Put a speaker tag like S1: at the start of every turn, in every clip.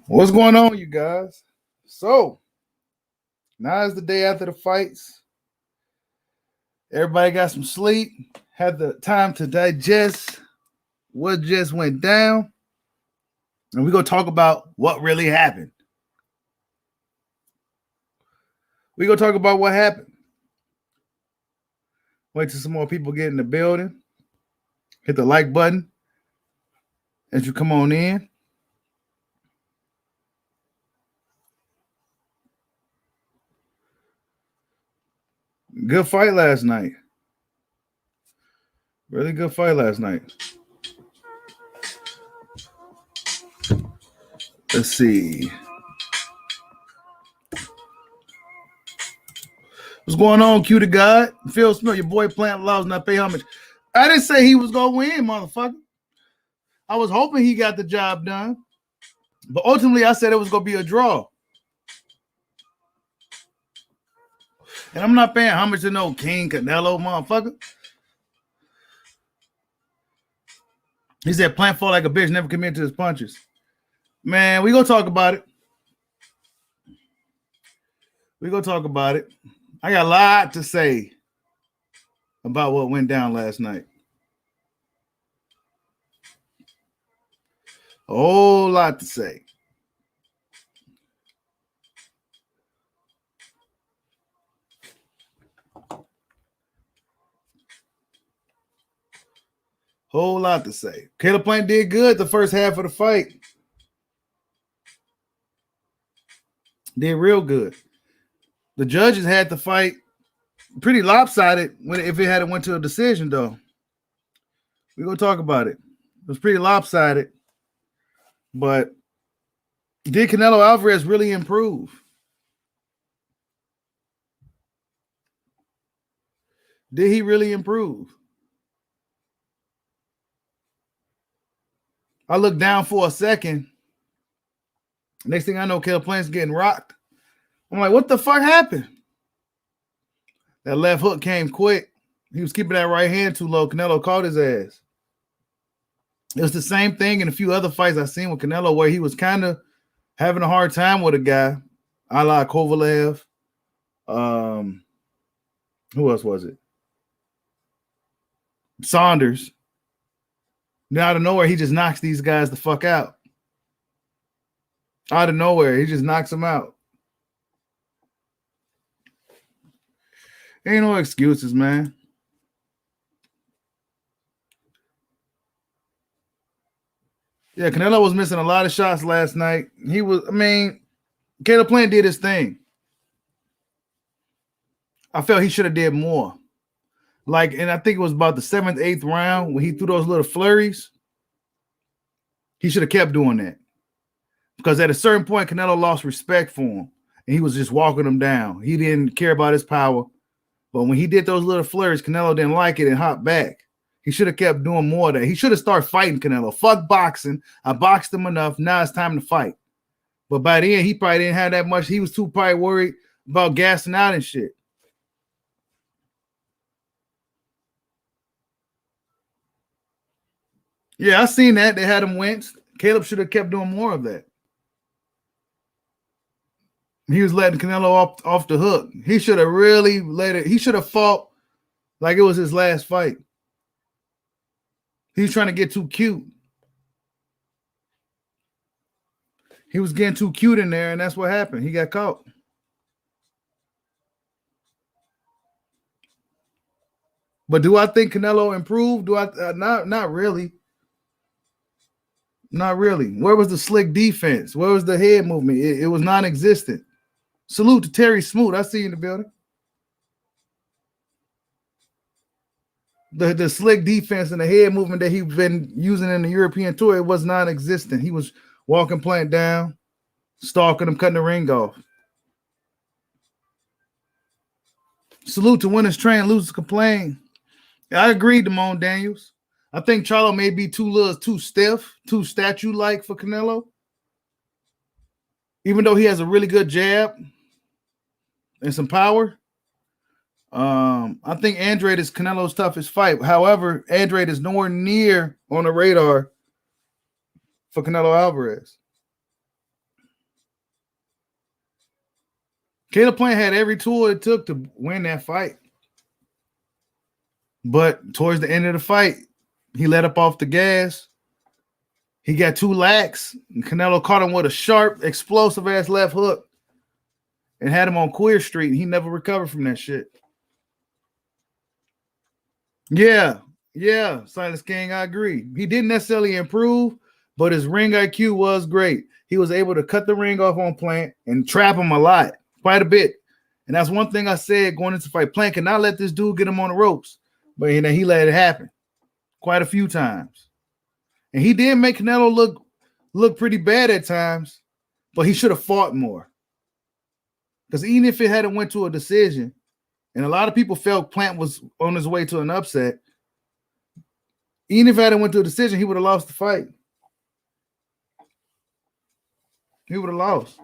S1: What's going on, you guys? So, now is the day after the fights. Everybody got some sleep, had the time to digest what just went down, and we're going to talk about what really happened. We're going to talk about what happened. Wait till some more people get in the building. Hit the like button as you come on in. Good fight last night. Really good fight last night. Let's see. What's going on, Q to God? Phil Smith, your boy Plant Laws not pay homage. I didn't say he was going to win, motherfucker. I was hoping he got the job done. But ultimately, I said it was going to be a draw. And I'm not paying homage to no King Canelo, motherfucker. He said, Plant fought like a bitch, never committed to his punches. Man, we going to talk about it. We going to talk about it. I got a lot to say about what went down last night. A whole lot to say. Whole lot to say. Caleb Plant did good the first half of the fight. Did real good. The judges had the fight pretty lopsided if it had went to a decision, though. We're going to talk about it. It was pretty lopsided. But did Canelo Alvarez really improve? Did he really improve? I looked down for a second. Next thing I know, Caleb Plant's getting rocked. I'm like, what the fuck happened? That left hook came quick. He was keeping that right hand too low. Canelo caught his ass. It was the same thing in a few other fights I've seen with Canelo where he was kind of having a hard time with a guy, a la Kovalev. Who else was it? Saunders. Then out of nowhere, he just knocks these guys the fuck out. Out of nowhere, he just knocks them out. Ain't no excuses, man. Yeah, Canelo was missing a lot of shots last night. Caleb Plant did his thing. I felt he should have did more. And I think it was about the 7th, 8th round when he threw those little flurries. He should have kept doing that. Because at a certain point, Canelo lost respect for him. And he was just walking him down. He didn't care about his power. But when he did those little flurries, Canelo didn't like it and hopped back. He should have kept doing more of that. He should have started fighting Canelo. Fuck boxing. I boxed him enough. Now it's time to fight. But by then, he probably didn't have that much. He was too probably worried about gassing out and shit. Yeah, I seen that. They had him wince. Caleb should have kept doing more of that. He was letting Canelo off the hook. He should have really let it. He should have fought like it was his last fight. He was trying to get too cute. He was getting too cute in there, and that's what happened. He got caught. But do I think Canelo improved? Do I not really. Not really. Where was the slick defense? Where was the head movement? It was non-existent. Salute to Terry Smoot. I see you in the building. The slick defense and the head movement that he's been using in the European tour, it was non-existent. He was walking Plant down, stalking him, cutting the ring off. Salute to winners train, losers complain. I agree, Damone Daniels. I think Charlo may be too stiff, too statue-like for Canelo. Even though he has a really good jab and some power. I think Andrade is Canelo's toughest fight. However, Andrade is nowhere near on the radar for Canelo Alvarez. Caleb Plant had every tool it took to win that fight. But towards the end of the fight, he let up off the gas. He got too lax. And Canelo caught him with a sharp, explosive ass left hook and had him on Queer Street. He never recovered from that shit. Yeah, Silas King, I agree. He didn't necessarily improve, but his ring IQ was great. He was able to cut the ring off on Plant and trap him a lot, quite a bit. And that's one thing I said going into the fight. Plant cannot let this dude get him on the ropes. But he let it happen quite a few times. And he did make Canelo look pretty bad at times, but he should have fought more. Because even if it hadn't went to a decision, and a lot of people felt Plant was on his way to an upset, even if it hadn't went to a decision, he would have lost the fight. He would have lost.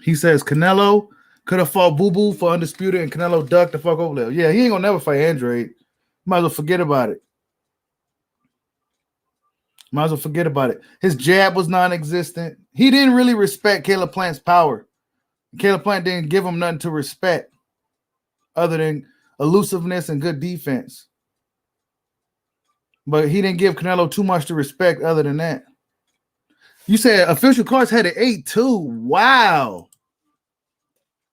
S1: He says Canelo could have fought Boo Boo for Undisputed and Canelo ducked the fuck over there. Yeah, he ain't gonna never fight Andrade. Might as well forget about it. Might as well forget about it. His jab was non-existent. He didn't really respect Caleb Plant's power. Caleb Plant didn't give him nothing to respect other than elusiveness and good defense. But he didn't give Canelo too much to respect other than that. You said official cards had an 8-2. Wow.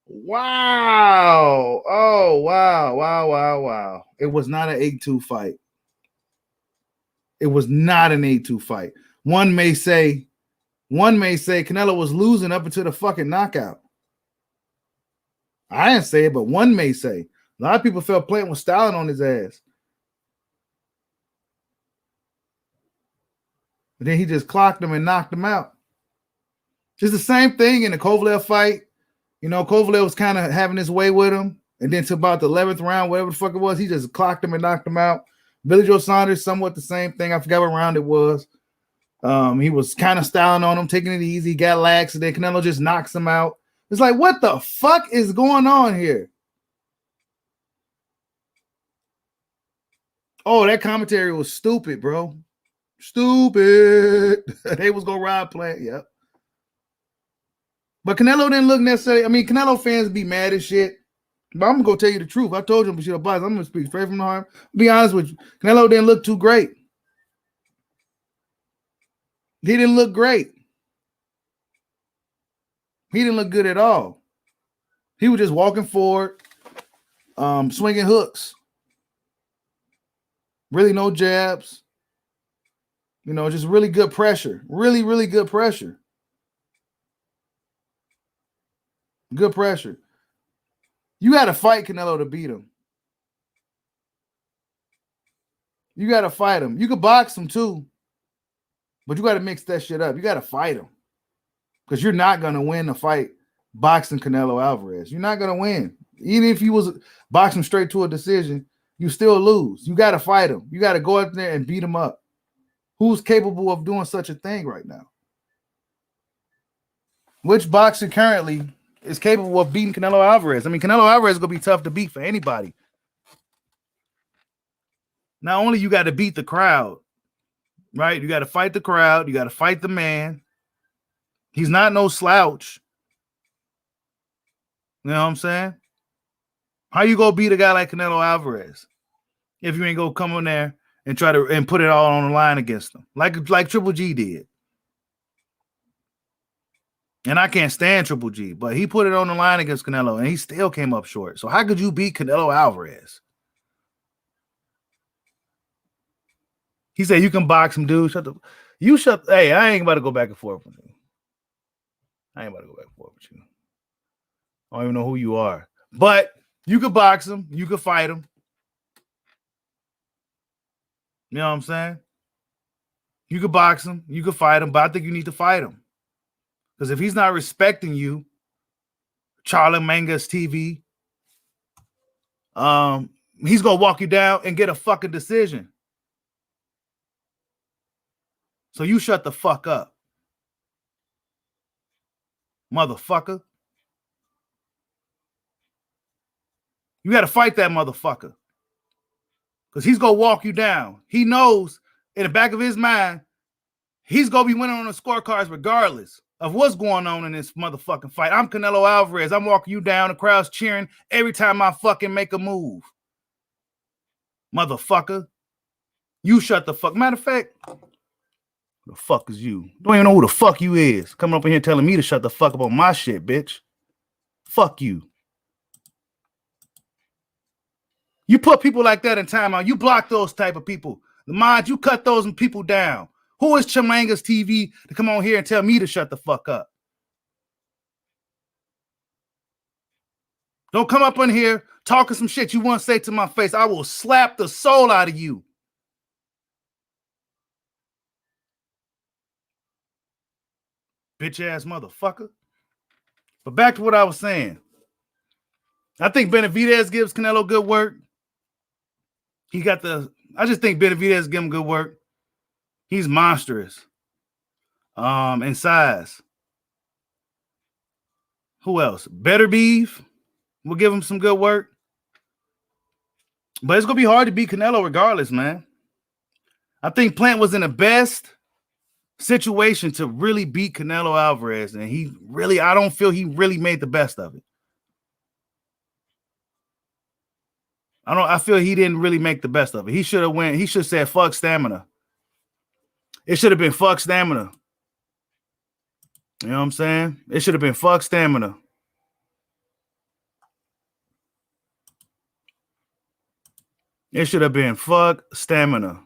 S1: Wow. Oh, wow. It was not an 8-2 fight. It was not an 8-2 fight. One may say Canelo was losing up until the fucking knockout. I didn't say it, but one may say. A lot of people felt Plant was styling on his ass. But then he just clocked him and knocked him out. Just the same thing in the Kovalev fight. You know, Kovalev was kind of having his way with him. And then to about the 11th round, whatever the fuck it was, he just clocked him and knocked him out. Billy Joe Saunders, somewhat the same thing. I forgot what round it was. He was kind of styling on him, taking it easy. He got lax, and then Canelo just knocks him out. It's like, what the fuck is going on here? Oh, that commentary was stupid, bro. Stupid. They was going to ride Plant, yep. But Canelo didn't look necessarily. I mean, Canelo fans be mad as shit. But I'm going to tell you the truth. I told you I'm going to speak straight from the heart. Be honest with you. Canelo didn't look too great. He didn't look great. He didn't look good at all. He was just walking forward, swinging hooks. Really no jabs. You know, just really good pressure. Really, really good pressure. Good pressure. You got to fight Canelo to beat him. You got to fight him. You could box him too, but you got to mix that shit up. You got to fight him because you're not going to win the fight boxing Canelo Alvarez. You're not going to win. Even if you was boxing straight to a decision, you still lose. You got to fight him. You got to go out there and beat him up. Who's capable of doing such a thing right now? Which boxer currently is capable of beating Canelo Alvarez? I mean, Canelo Alvarez is going to be tough to beat for anybody. Not only you got to beat the crowd, right? You got to fight the crowd. You got to fight the man. He's not no slouch. You know what I'm saying? How you going to beat a guy like Canelo Alvarez if you ain't going to come in there and try to and put it all on the line against him, like Triple G did? And I can't stand Triple G, but he put it on the line against Canelo, and he still came up short. So how could you beat Canelo Alvarez? He said, you can box him, dude. Hey, I ain't about to go back and forth with you. I don't even know who you are. But you could box him. You could fight him. You know what I'm saying? You could box him. You could fight him. But I think you need to fight him. Because if he's not respecting you, Charlo Mangas TV, he's going to walk you down and get a fucking decision. So you shut the fuck up, motherfucker. You got to fight that motherfucker. because he's going to walk you down. He knows in the back of his mind, he's going to be winning on the scorecards regardless of what's going on in this motherfucking fight. I'm Canelo Alvarez. I'm walking you down. The crowd's cheering every time I fucking make a move. Motherfucker. You shut the fuck. Matter of fact, who the fuck is you? Don't even know who the fuck you is. Coming up in here telling me to shut the fuck up on my shit, bitch. Fuck you. You put people like that in timeout. You block those type of people. The mind, you cut those people down. Who is Chimanga's TV to come on here and tell me to shut the fuck up? Don't come up in here talking some shit you want to say to my face. I will slap the soul out of you. Bitch ass motherfucker. But back to what I was saying. I think Benavidez gives Canelo good work. I just think Benavidez gives him good work. He's monstrous. In size. Who else? Better Beef will give him some good work. But it's going to be hard to beat Canelo regardless, man. I think Plant was in the best situation to really beat Canelo Alvarez, and I don't feel he really made the best of it. I feel he didn't really make the best of it. He should have said fuck stamina. It should have been fuck stamina. You know what I'm saying? It should have been fuck stamina. It should have been fuck stamina.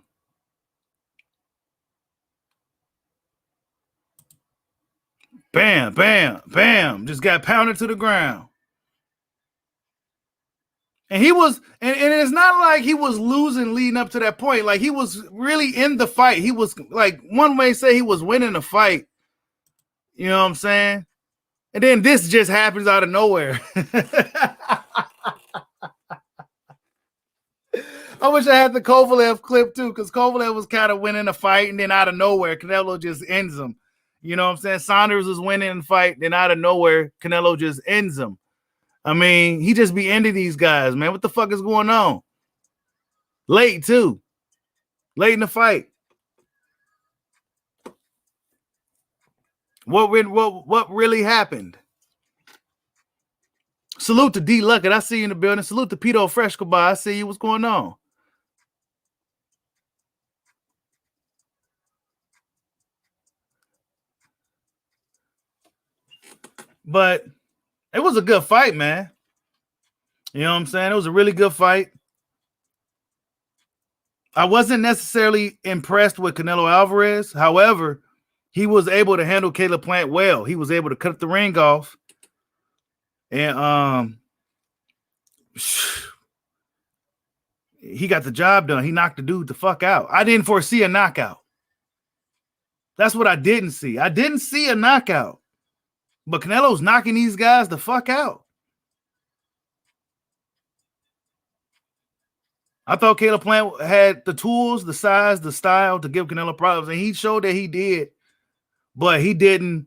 S1: Bam, bam, bam. Just got pounded to the ground. And he was, and it's not like he was losing leading up to that point. Like, he was really in the fight. He was, like, one way to say he was winning the fight. You know what I'm saying? And then this just happens out of nowhere. I wish I had the Kovalev clip too, because Kovalev was kind of winning the fight, and then out of nowhere, Canelo just ends him. You know what I'm saying? Saunders was winning the fight, then out of nowhere, Canelo just ends him. I mean, he just be ending these guys, man. What the fuck is going on? Late, too. Late in the fight. What really happened? Salute to D. Luckett. I see you in the building. Salute to Pito Frescobar. I see you. What's going on? But it was a good fight, man. You know what I'm saying? It was a really good fight. I wasn't necessarily impressed with Canelo Alvarez. However, he was able to handle Caleb Plant well. He was able to cut the ring off. And he got the job done. He knocked the dude the fuck out. I didn't foresee a knockout. That's what I didn't see. I didn't see a knockout. But Canelo's knocking these guys the fuck out. I thought Caleb Plant had the tools, the size, the style to give Canelo problems, and he showed that he did, but he didn't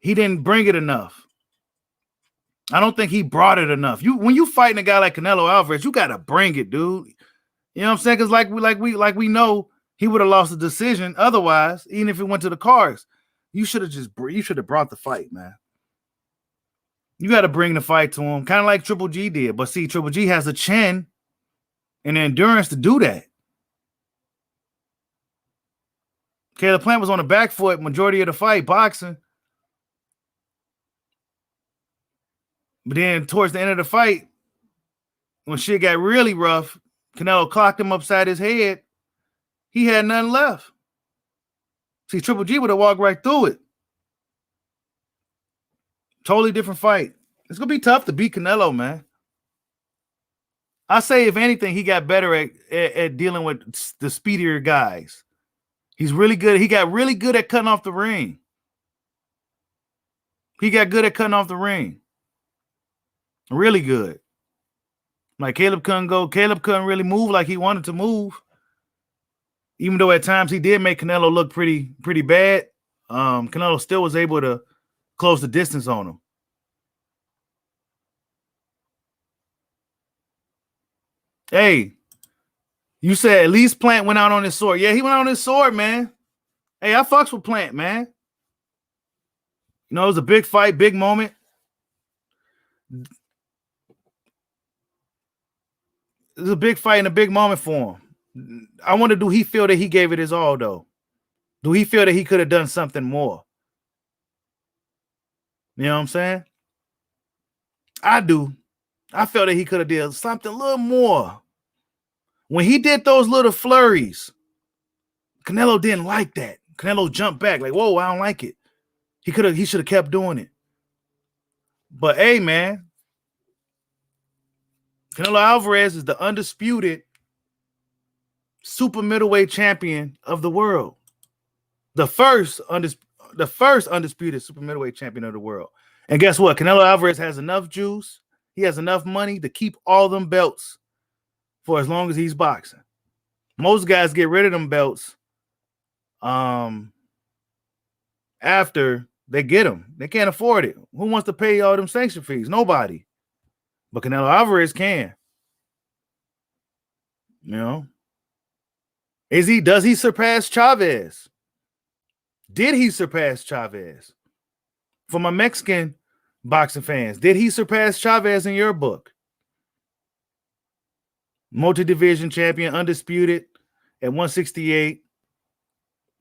S1: bring it enough. I don't think he brought it enough. When you fighting a guy like Canelo Alvarez, you gotta bring it, dude. You know what I'm saying? Because like we know he would have lost the decision otherwise, even if it went to the cards. You should have brought the fight, man. You got to bring the fight to him, kind of like Triple G did. But see, Triple G has the chin and the endurance to do that. Caleb Plant was on the back foot majority of the fight, boxing. But then towards the end of the fight, when shit got really rough, Canelo clocked him upside his head. He had nothing left. See, Triple G would have walked right through it. Totally different fight. It's going to be tough to beat Canelo, man. I say, if anything, he got better at dealing with the speedier guys. He's really good. He got really good at cutting off the ring. Really good. Like Caleb couldn't really move like he wanted to move. Even though at times he did make Canelo look pretty bad, Canelo still was able to close the distance on him. Hey, You said at least Plant went out on his sword. Yeah, he went out on his sword, man. Hey, I fucks with Plant, man. You know, it was a big fight, big moment. It was a big fight and a big moment for him. I wonder, do he feel that he gave it his all, though? Do he feel that he could have done something more? You know what I'm saying? I do. I felt that he could have did something a little more. When he did those little flurries, Canelo didn't like that. Canelo jumped back like, whoa, I don't like it. He should have kept doing it. But hey, man, Canelo Alvarez is the undisputed super middleweight champion of the world. The first undisputed super middleweight champion of the world. And guess what? Canelo Alvarez has enough juice. He has enough money to keep all them belts for as long as he's boxing. Most guys get rid of them belts after they get them. They can't afford it. Who wants to pay all them sanction fees? Nobody. But Canelo Alvarez can. You know? Does he surpass Chavez? Did he surpass Chavez? For my Mexican boxing fans, did he surpass Chavez in your book? Multi-division champion, undisputed at 168.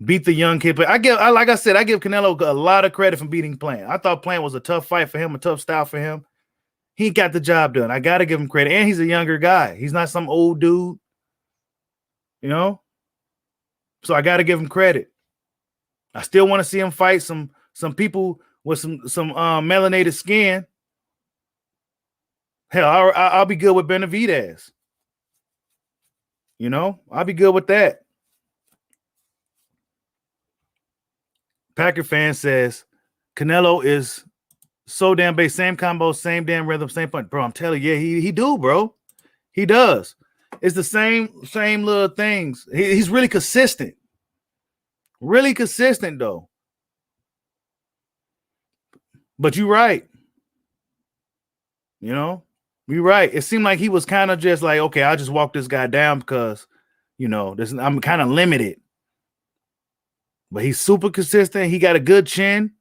S1: Beat the young kid. But like I said, I give Canelo a lot of credit for beating Plant. I thought Plant was a tough fight for him, a tough style for him. He got the job done. I got to give him credit. And he's a younger guy. He's not some old dude. You know? So I got to give him credit. I still want to see him fight some people with some melanated skin. Hell, I'll be good with Benavidez. You know? I'll be good with that. Packer fan says Canelo is so damn base, same combo, same damn rhythm, same punch. Bro, I'm telling you, yeah, he do, bro. He does. It's the same little things. He's really consistent. Really consistent, though. But you're right. You know, you're right. It seemed like he was kind of just like, okay, I'll just walk this guy down because, you know, I'm kind of limited. But he's super consistent. He got a good chin.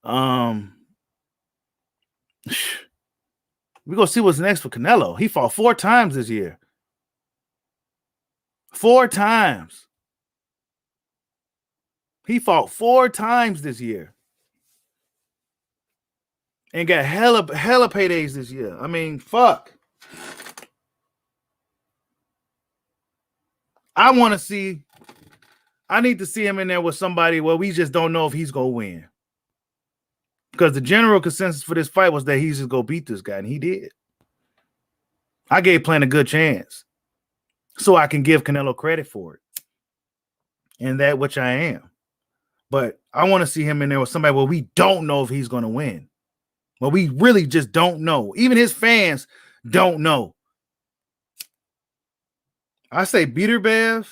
S1: We're going to see what's next for Canelo. He fought 4 times this year. 4 times. He fought 4 times this year. And got hella paydays this year. I mean, fuck. I need to see him in there with somebody where we just don't know if he's going to win. Because the general consensus for this fight was that he's just going to beat this guy, and he did. I gave Plant a good chance so I can give Canelo credit for it. And that which I am. But I want to see him in there with somebody where we don't know if he's going to win. Well, we really just don't know. Even his fans don't know. I say Beterbiev,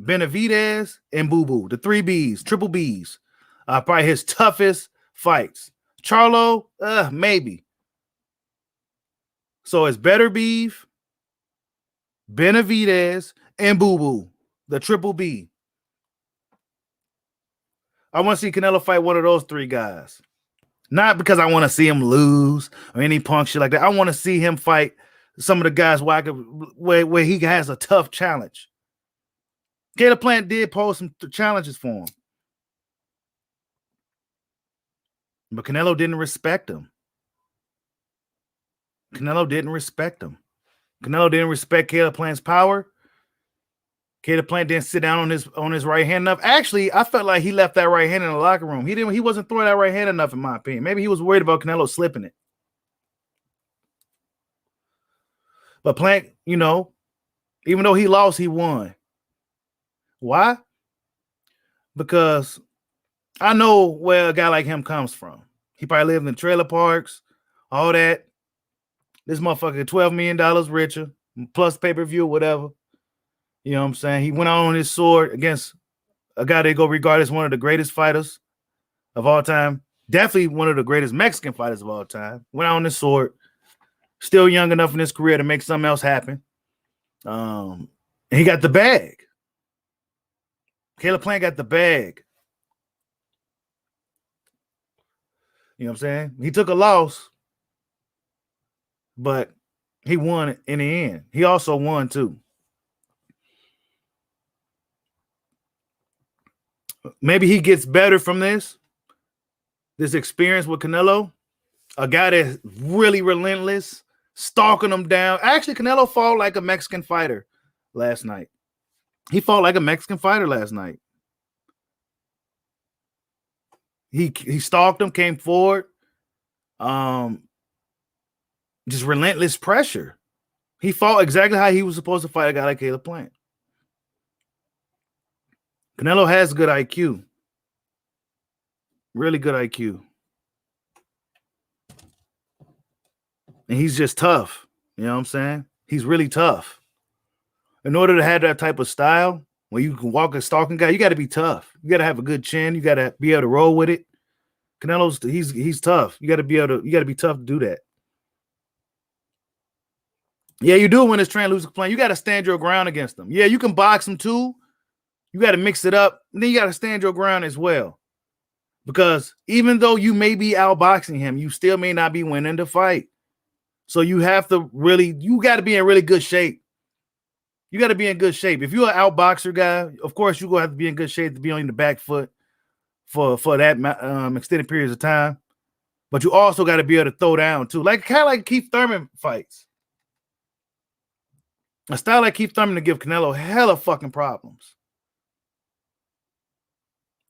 S1: Benavidez, and Boo Boo. The 3 Bs, triple Bs. Probably his toughest fights. Charlo, maybe. So it's Beterbiev, Benavidez, and Boo Boo. The triple B. I want to see Canelo fight one of those 3 guys. Not because I want to see him lose or any punk shit like that. I want to see him fight some of the guys where he has a tough challenge. Caleb Plant did pose some challenges for him. But Canelo didn't respect him. Canelo didn't respect Caleb Plant's power. Caleb Plant didn't sit down on his right hand enough. Actually, I felt like he left that right hand in the locker room. He wasn't throwing that right hand enough, in my opinion. Maybe he was worried about Canelo slipping it. But Plant, you know, even though he lost, he won. Why? Because I know where a guy like him comes from. He probably lived in trailer parks, all that. This motherfucker $12 million richer, plus pay-per-view, whatever. You know what I'm saying? He went out on his sword against a guy they go regard as one of the greatest fighters of all time. Definitely one of the greatest Mexican fighters of all time. Went out on his sword. Still young enough in his career to make something else happen. And he got the bag. Caleb Plant got the bag. You know what I'm saying? He took a loss, but he won in the end. He also won too. Maybe he gets better from this experience with Canelo. A guy that's really relentless, stalking him down. Actually, Canelo fought like a Mexican fighter last night. He fought like a Mexican fighter last night. He stalked him, came forward. Just relentless pressure. He fought exactly how he was supposed to fight a guy like Caleb Plant. Canelo has good IQ. Really good IQ. And he's just tough. You know what I'm saying? He's really tough. In order to have that type of style, where you can walk a stalking guy, you got to be tough. You got to have a good chin. You got to be able to roll with it. Canelo's he's tough. You got to be tough to do that. Yeah, you do when it's trying to lose a plane. You got to stand your ground against them. Yeah, you can box them too. You got to mix it up. And then you got to stand your ground as well. Because even though you may be outboxing him, you still may not be winning the fight. So you have to you got to be in really good shape. You got to be in good shape. If you're an outboxer guy, of course you're going to have to be in good shape to be on the back foot for that extended periods of time. But you also got to be able to throw down too. Kind of like Keith Thurman fights. A style like Keith Thurman to give Canelo hella fucking problems.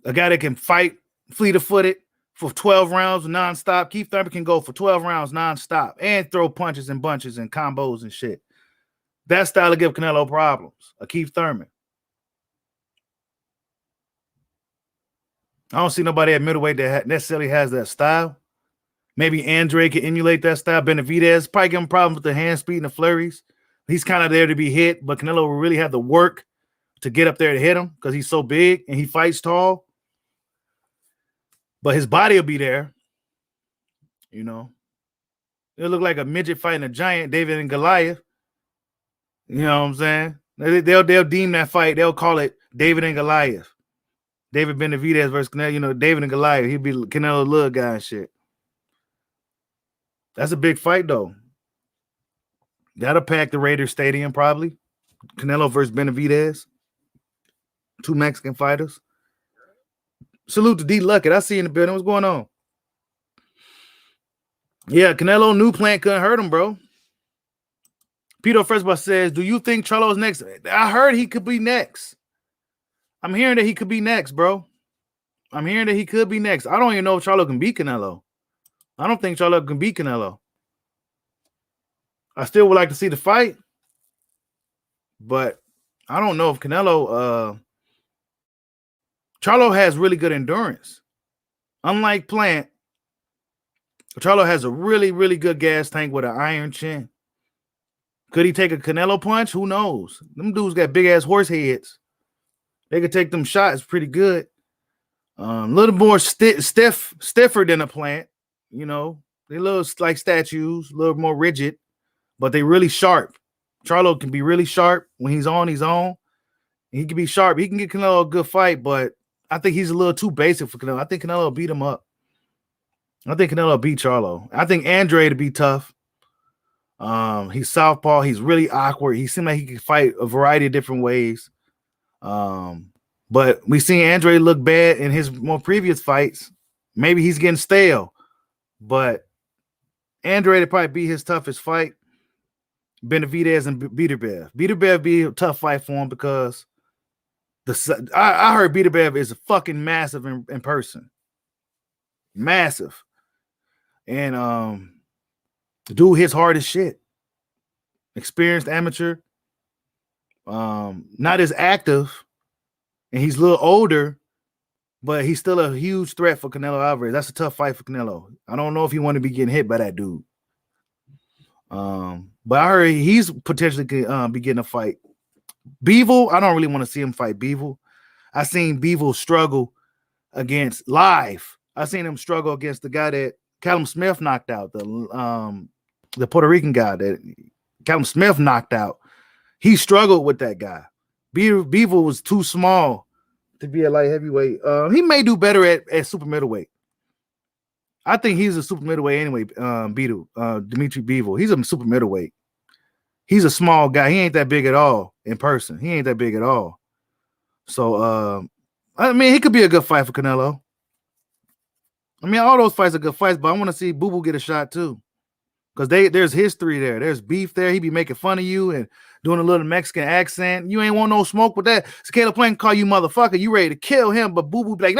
S1: A guy that can fight fleet-of-footed for 12 rounds nonstop. Keith Thurman can go for 12 rounds nonstop and throw punches and bunches and combos and shit. That style will give Canelo problems. A Keith Thurman. I don't see nobody at middleweight that necessarily has that style. Maybe Andre can emulate that style. Benavidez probably give him problems with the hand speed and the flurries. He's kind of there to be hit, but Canelo will really have to work to get up there to hit him because he's so big and he fights tall. But his body will be there. You know. It'll look like a midget fighting a giant, David and Goliath. You know what I'm saying? They'll deem that fight. They'll call it David and Goliath. David Benavidez versus Canelo. You know, David and Goliath. He'd be Canelo little guy and shit. That's a big fight, though. That'll pack the Raiders Stadium, probably. Canelo versus Benavidez. Two Mexican fighters. Salute to D. Luckett. I see you in the building. What's going on? Yeah, Canelo knew Plant couldn't hurt him, bro. Peter Fresba says, do you think Charlo's next? I heard he could be next. I'm hearing that he could be next, bro. I'm hearing that he could be next. I don't even know if Charlo can beat Canelo. I don't think Charlo can beat Canelo. I still would like to see the fight, but I don't know if Canelo. Charlo has really good endurance. Unlike Plant, Charlo has a really, really good gas tank with an iron chin. Could he take a Canelo punch? Who knows? Them dudes got big ass horse heads. They could take them shots pretty good. A little more stiffer than a Plant. You know, they little like statues, a little more rigid. But they really sharp. Charlo can be really sharp when he's on. He can be sharp. He can get Canelo a good fight, but I think he's a little too basic for Canelo. I think Canelo will beat him up. I think Canelo will beat Charlo. I think Andre to be tough. He's southpaw. He's really awkward. He seemed like he could fight a variety of different ways. But we seen Andre look bad in his more previous fights. Maybe he's getting stale. But Andre to probably be his toughest fight. Benavidez and Beterbiev. Beterbiev be a tough fight for him because I heard Beterbiev is fucking massive in person. Massive. And dude hits hard as shit. Experienced amateur. Not as active. And he's a little older, but he's still a huge threat for Canelo Alvarez. That's a tough fight for Canelo. I don't know if he want to be getting hit by that dude. But I heard he's potentially could be getting a fight. Bivol, I don't really want to see him fight Bivol. I seen Bivol struggle against live. I seen him struggle against the guy that Callum Smith knocked out, the Puerto Rican guy that Callum Smith knocked out. He struggled with that guy. Beaver was too small to be a light heavyweight. He may do better at super middleweight. I think he's a super middleweight anyway. Dimitri Bivol. He's a super middleweight. He's a small guy. He ain't that big at all in person. He ain't that big at all. So, I mean, he could be a good fight for Canelo. I mean, all those fights are good fights, but I want to see Boo Boo get a shot too. Because there's history there. There's beef there. He be making fun of you and doing a little Mexican accent. You ain't want no smoke with that. So Caleb Plant call you motherfucker. You ready to kill him, but Boo Boo be like,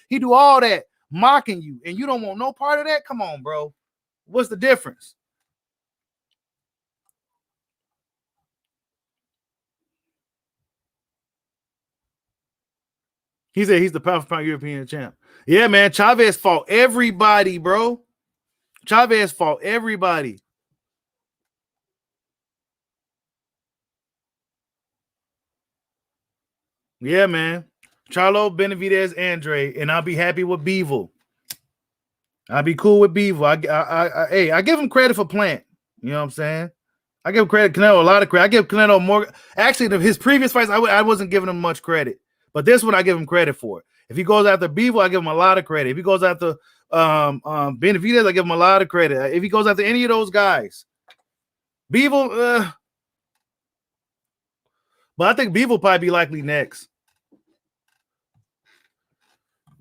S1: he do all that, mocking you, and you don't want no part of that? Come on, bro. What's the difference? He said he's the pound for pound European champ. Yeah, man. Chavez fought everybody, bro. Chavez fought everybody. Yeah, man. Charlo, Benavidez, Andre, and I'll be happy with Bivol. I'll be cool with Bivol. I give him credit for Plant. You know what I'm saying? I give Canelo a lot of credit. I give Canelo more. Actually, his previous fights, I wasn't giving him much credit. But this one, I give him credit for. If he goes after Bivol, I give him a lot of credit. If he goes after Benavidez, I give him a lot of credit. If he goes after any of those guys, Bivol, but I think Bivol probably be likely next.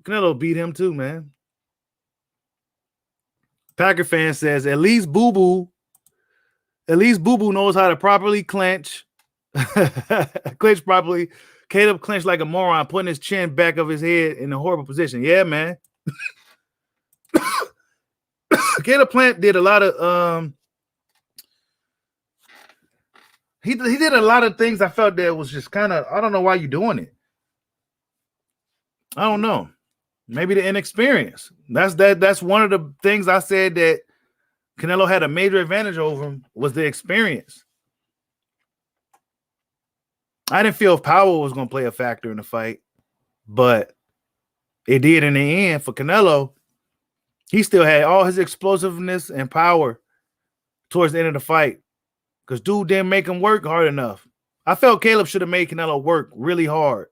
S1: Canelo beat him too, man. Packer fan says at least Boo Boo knows how to properly clinch. Clinch properly. Caleb clinched like a moron, putting his chin back of his head in a horrible position. Yeah, man. Caleb Plant did a lot of he did a lot of things I felt that was just kind of, I don't know why you're doing it. I don't know. Maybe the inexperience. That's one of the things I said that Canelo had a major advantage over him was the experience. I didn't feel if power was going to play a factor in the fight, but it did in the end for Canelo. He still had all his explosiveness and power towards the end of the fight because dude didn't make him work hard enough. I felt Caleb should have made Canelo work really hard.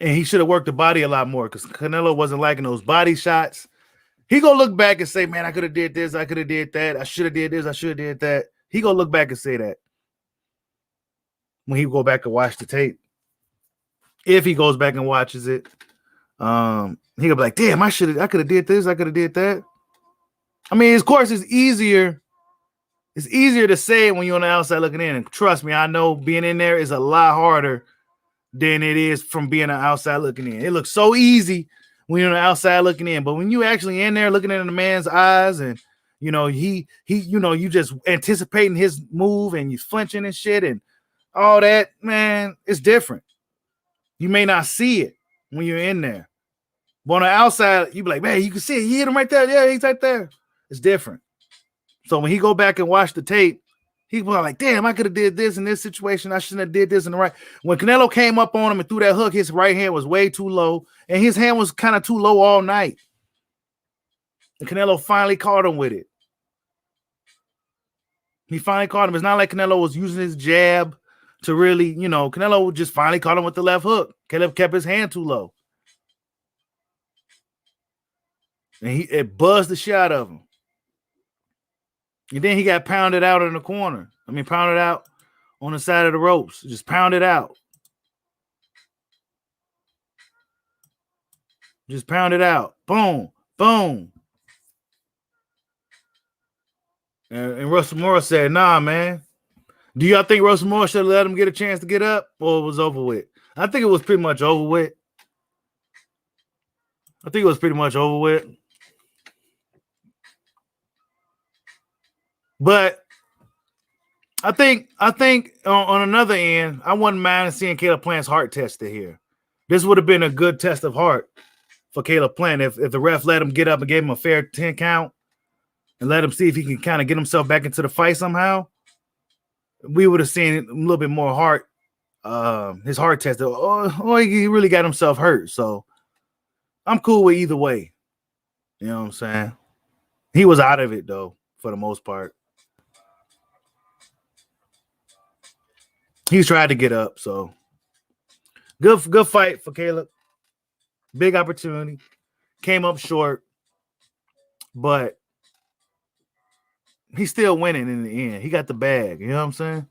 S1: And he should have worked the body a lot more because Canelo wasn't liking those body shots. He gonna look back and say, man, I could have did this, I could have did that, I should have did this, I should have did that. He gonna look back and say that when he go back and watch the tape. If he goes back and watches it, he gonna be like, damn, I could have did this, I could have did that. I mean, of course, it's easier to say when you're on the outside looking in. And trust me, I know being in there is a lot harder than it is from being on the outside looking in. It looks so easy when you're on the outside looking in, but when you actually in there looking into the man's eyes and you know he you just anticipating his move and you flinching and shit and all that, man, it's different. You may not see it when you're in there, but on the outside you be like, man, you can see it. You hit him right there. Yeah, he's right there. It's different. So when he go back and watch the tape, he's like, damn, I could have did this in this situation. I shouldn't have did this in the right. When Canelo came up on him and threw that hook, his right hand was way too low, and his hand was kind of too low all night. And Canelo finally caught him with it. He finally caught him. It's not like Canelo was using his jab to really, Canelo just finally caught him with the left hook. Caleb kept his hand too low. And it buzzed the shit out of him. And then he got pounded out in the corner. Pounded out on the side of the ropes. Just pounded out. Just pounded out. Boom. Boom. And Russell Moore said, nah, man. Do y'all think Russell Moore should have let him get a chance to get up or it was over with? I think it was pretty much over with. But I think on another end, I wouldn't mind seeing Caleb Plant's heart tested here. This would have been a good test of heart for Caleb Plant if the ref let him get up and gave him a fair 10 count and let him see if he can kind of get himself back into the fight somehow. We would have seen a little bit more heart, his heart tested. Or he really got himself hurt. So I'm cool with either way. You know what I'm saying? He was out of it though, for the most part. He's tried to get up, so good fight for Caleb. Big opportunity. Came up short, but he's still winning in the end. He got the bag. You know what I'm saying?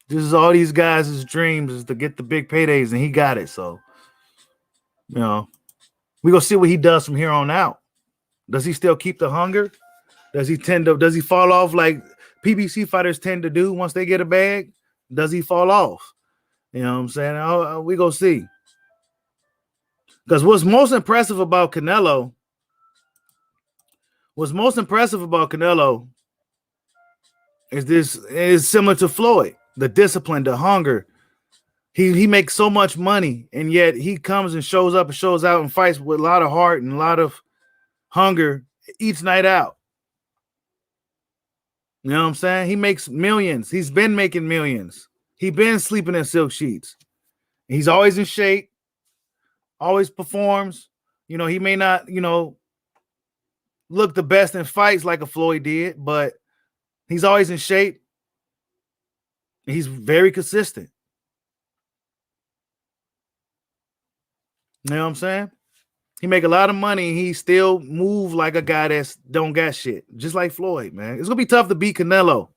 S1: This is all these guys' dreams is to get the big paydays, and he got it. So, you know, we gonna see what he does from here on out. Does he still keep the hunger? Does he fall off like PBC fighters tend to do once they get a bag? Does he fall off? You know what I'm saying? We gonna see. Because what's most impressive about Canelo is similar to Floyd. The discipline, the hunger. He makes so much money, and yet he comes and shows up and shows out and fights with a lot of heart and a lot of hunger each night out. You know what I'm saying? He makes millions. He's been making millions. He's been sleeping in silk sheets. He's always in shape, always performs. You know, he may not, look the best in fights like a Floyd did, but he's always in shape. He's very consistent. You know what I'm saying? He make a lot of money. He still move like a guy that's don't got shit. Just like Floyd, man. It's going to be tough to beat Canelo.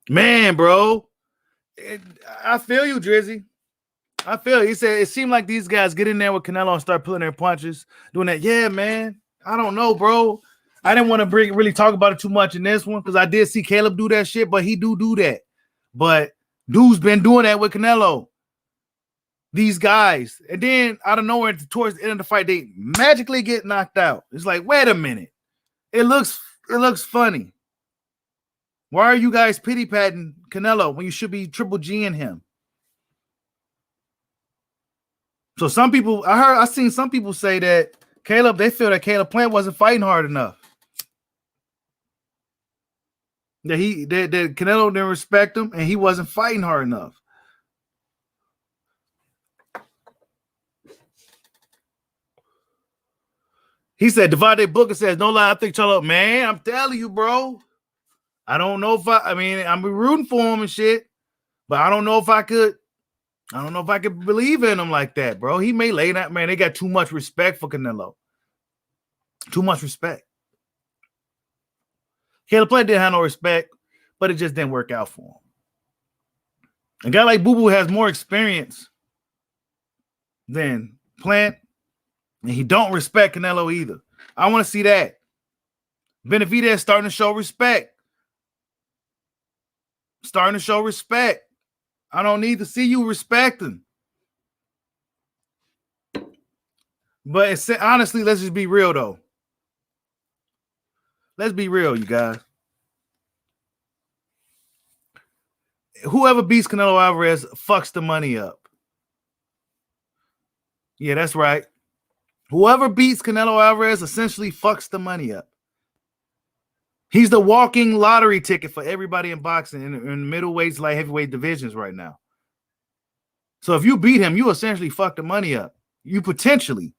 S1: Man, bro. I feel you, Drizzy. I feel you. He said it seemed like these guys get in there with Canelo and start pulling their punches, doing that. Yeah, man. I don't know, bro. I didn't want to really talk about it too much in this one because I did see Caleb do that shit, but he do that. But dude's been doing that with Canelo. These guys. And then out of nowhere, towards the end of the fight, they magically get knocked out. It's like, wait a minute. It looks funny. Why are you guys pity-patting Canelo when you should be triple G-ing him? So some people, I seen some people say that they feel that Caleb Plant wasn't fighting hard enough. That Canelo didn't respect him and he wasn't fighting hard enough. He said, Devontae Booker says, no lie, I think Charlo, man, I'm telling you, bro. I don't know if I'm rooting for him and shit, but I don't know if I could believe in him like that, bro. He may lay that, man. They got too much respect for Canelo. Too much respect. Caleb Plant didn't have no respect, but it just didn't work out for him. A guy like Boo Boo has more experience than Plant, and he don't respect Canelo either. I want to see that. Benavidez starting to show respect. I don't need to see you respecting. But honestly, let's just be real, though. Let's be real, you guys. Whoever beats Canelo Alvarez fucks the money up. Yeah, that's right. Whoever beats Canelo Alvarez essentially fucks the money up. He's the walking lottery ticket for everybody in boxing in middleweights, light heavyweight divisions right now. So if you beat him, you essentially fuck the money up. You potentially.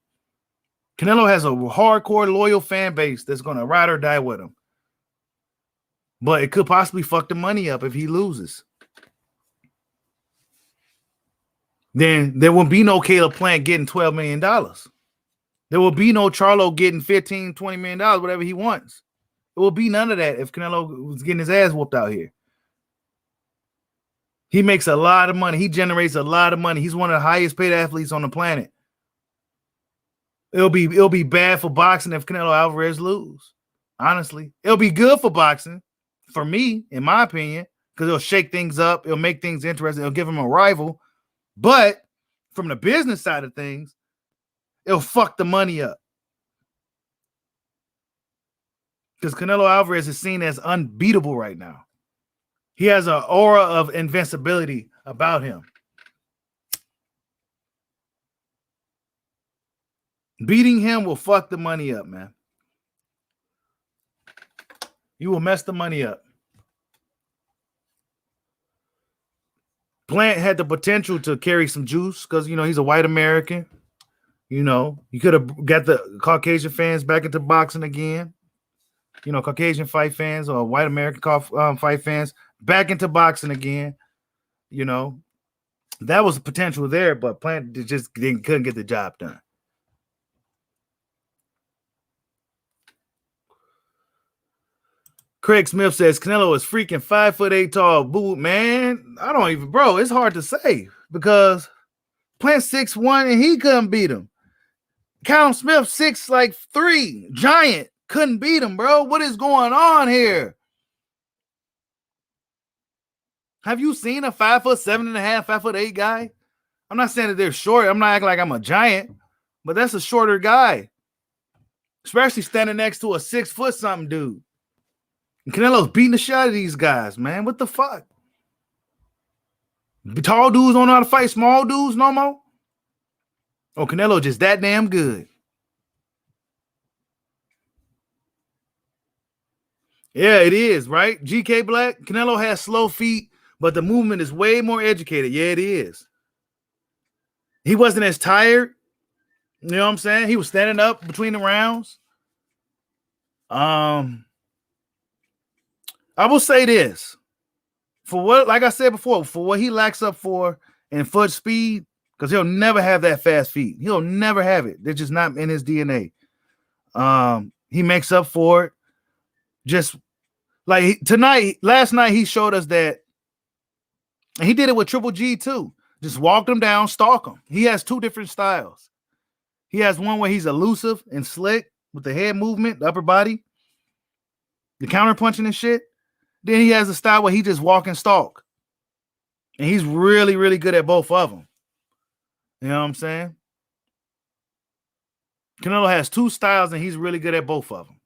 S1: Canelo has a hardcore, loyal fan base that's going to ride or die with him. But it could possibly fuck the money up if he loses. Then there will be no Caleb Plant getting $12 million. There will be no Charlo getting $15, $20 million, whatever he wants. There will be none of that if Canelo was getting his ass whooped out here. He makes a lot of money. He generates a lot of money. He's one of the highest paid athletes on the planet. It'll be bad for boxing if Canelo Alvarez lose. Honestly, it'll be good for boxing, for me, in my opinion, because it'll shake things up. It'll make things interesting. It'll give him a rival. But from the business side of things, it'll fuck the money up. Because Canelo Alvarez is seen as unbeatable right now. He has an aura of invincibility about him. Beating him will fuck the money up, man. You will mess the money up. Plant had the potential to carry some juice because he's a white American. You could have got the Caucasian fans back into boxing again. Caucasian fight fans or white American fight fans back into boxing again. That was potential there, but Plant just couldn't get the job done. Craig Smith says Canelo is freaking 5'8" tall. Boo, man. I don't even, bro. It's hard to say because Plant's 6'1" and he couldn't beat him. Callum Smith 6'3", giant, couldn't beat him, bro. What is going on here? Have you seen a 5'7.5", 5'8" guy? I'm not saying that they're short. I'm not acting like I'm a giant, but that's a shorter guy, especially standing next to a 6 foot something dude. And Canelo's beating the shit out of these guys, man. What the fuck? Tall dudes don't know how to fight small dudes no more? Oh, Canelo just that damn good. Yeah, it is, right? GK Black, Canelo has slow feet, but the movement is way more educated. Yeah, it is. He wasn't as tired. You know what I'm saying? He was standing up between the rounds. I will say this. For what, like I said before, for what he lacks up for in foot speed, because he'll never have that fast feet. He'll never have it. They're just not in his DNA. He makes up for it. Just like last night, he showed us that, and he did it with Triple G too. Just walk him down, stalk him. He has two different styles. He has one where he's elusive and slick with the head movement, the upper body, the counter punching and shit. Then he has a style where he just walk and stalk. And he's really, really good at both of them. You know what I'm saying? Canelo has two styles and he's really good at both of them.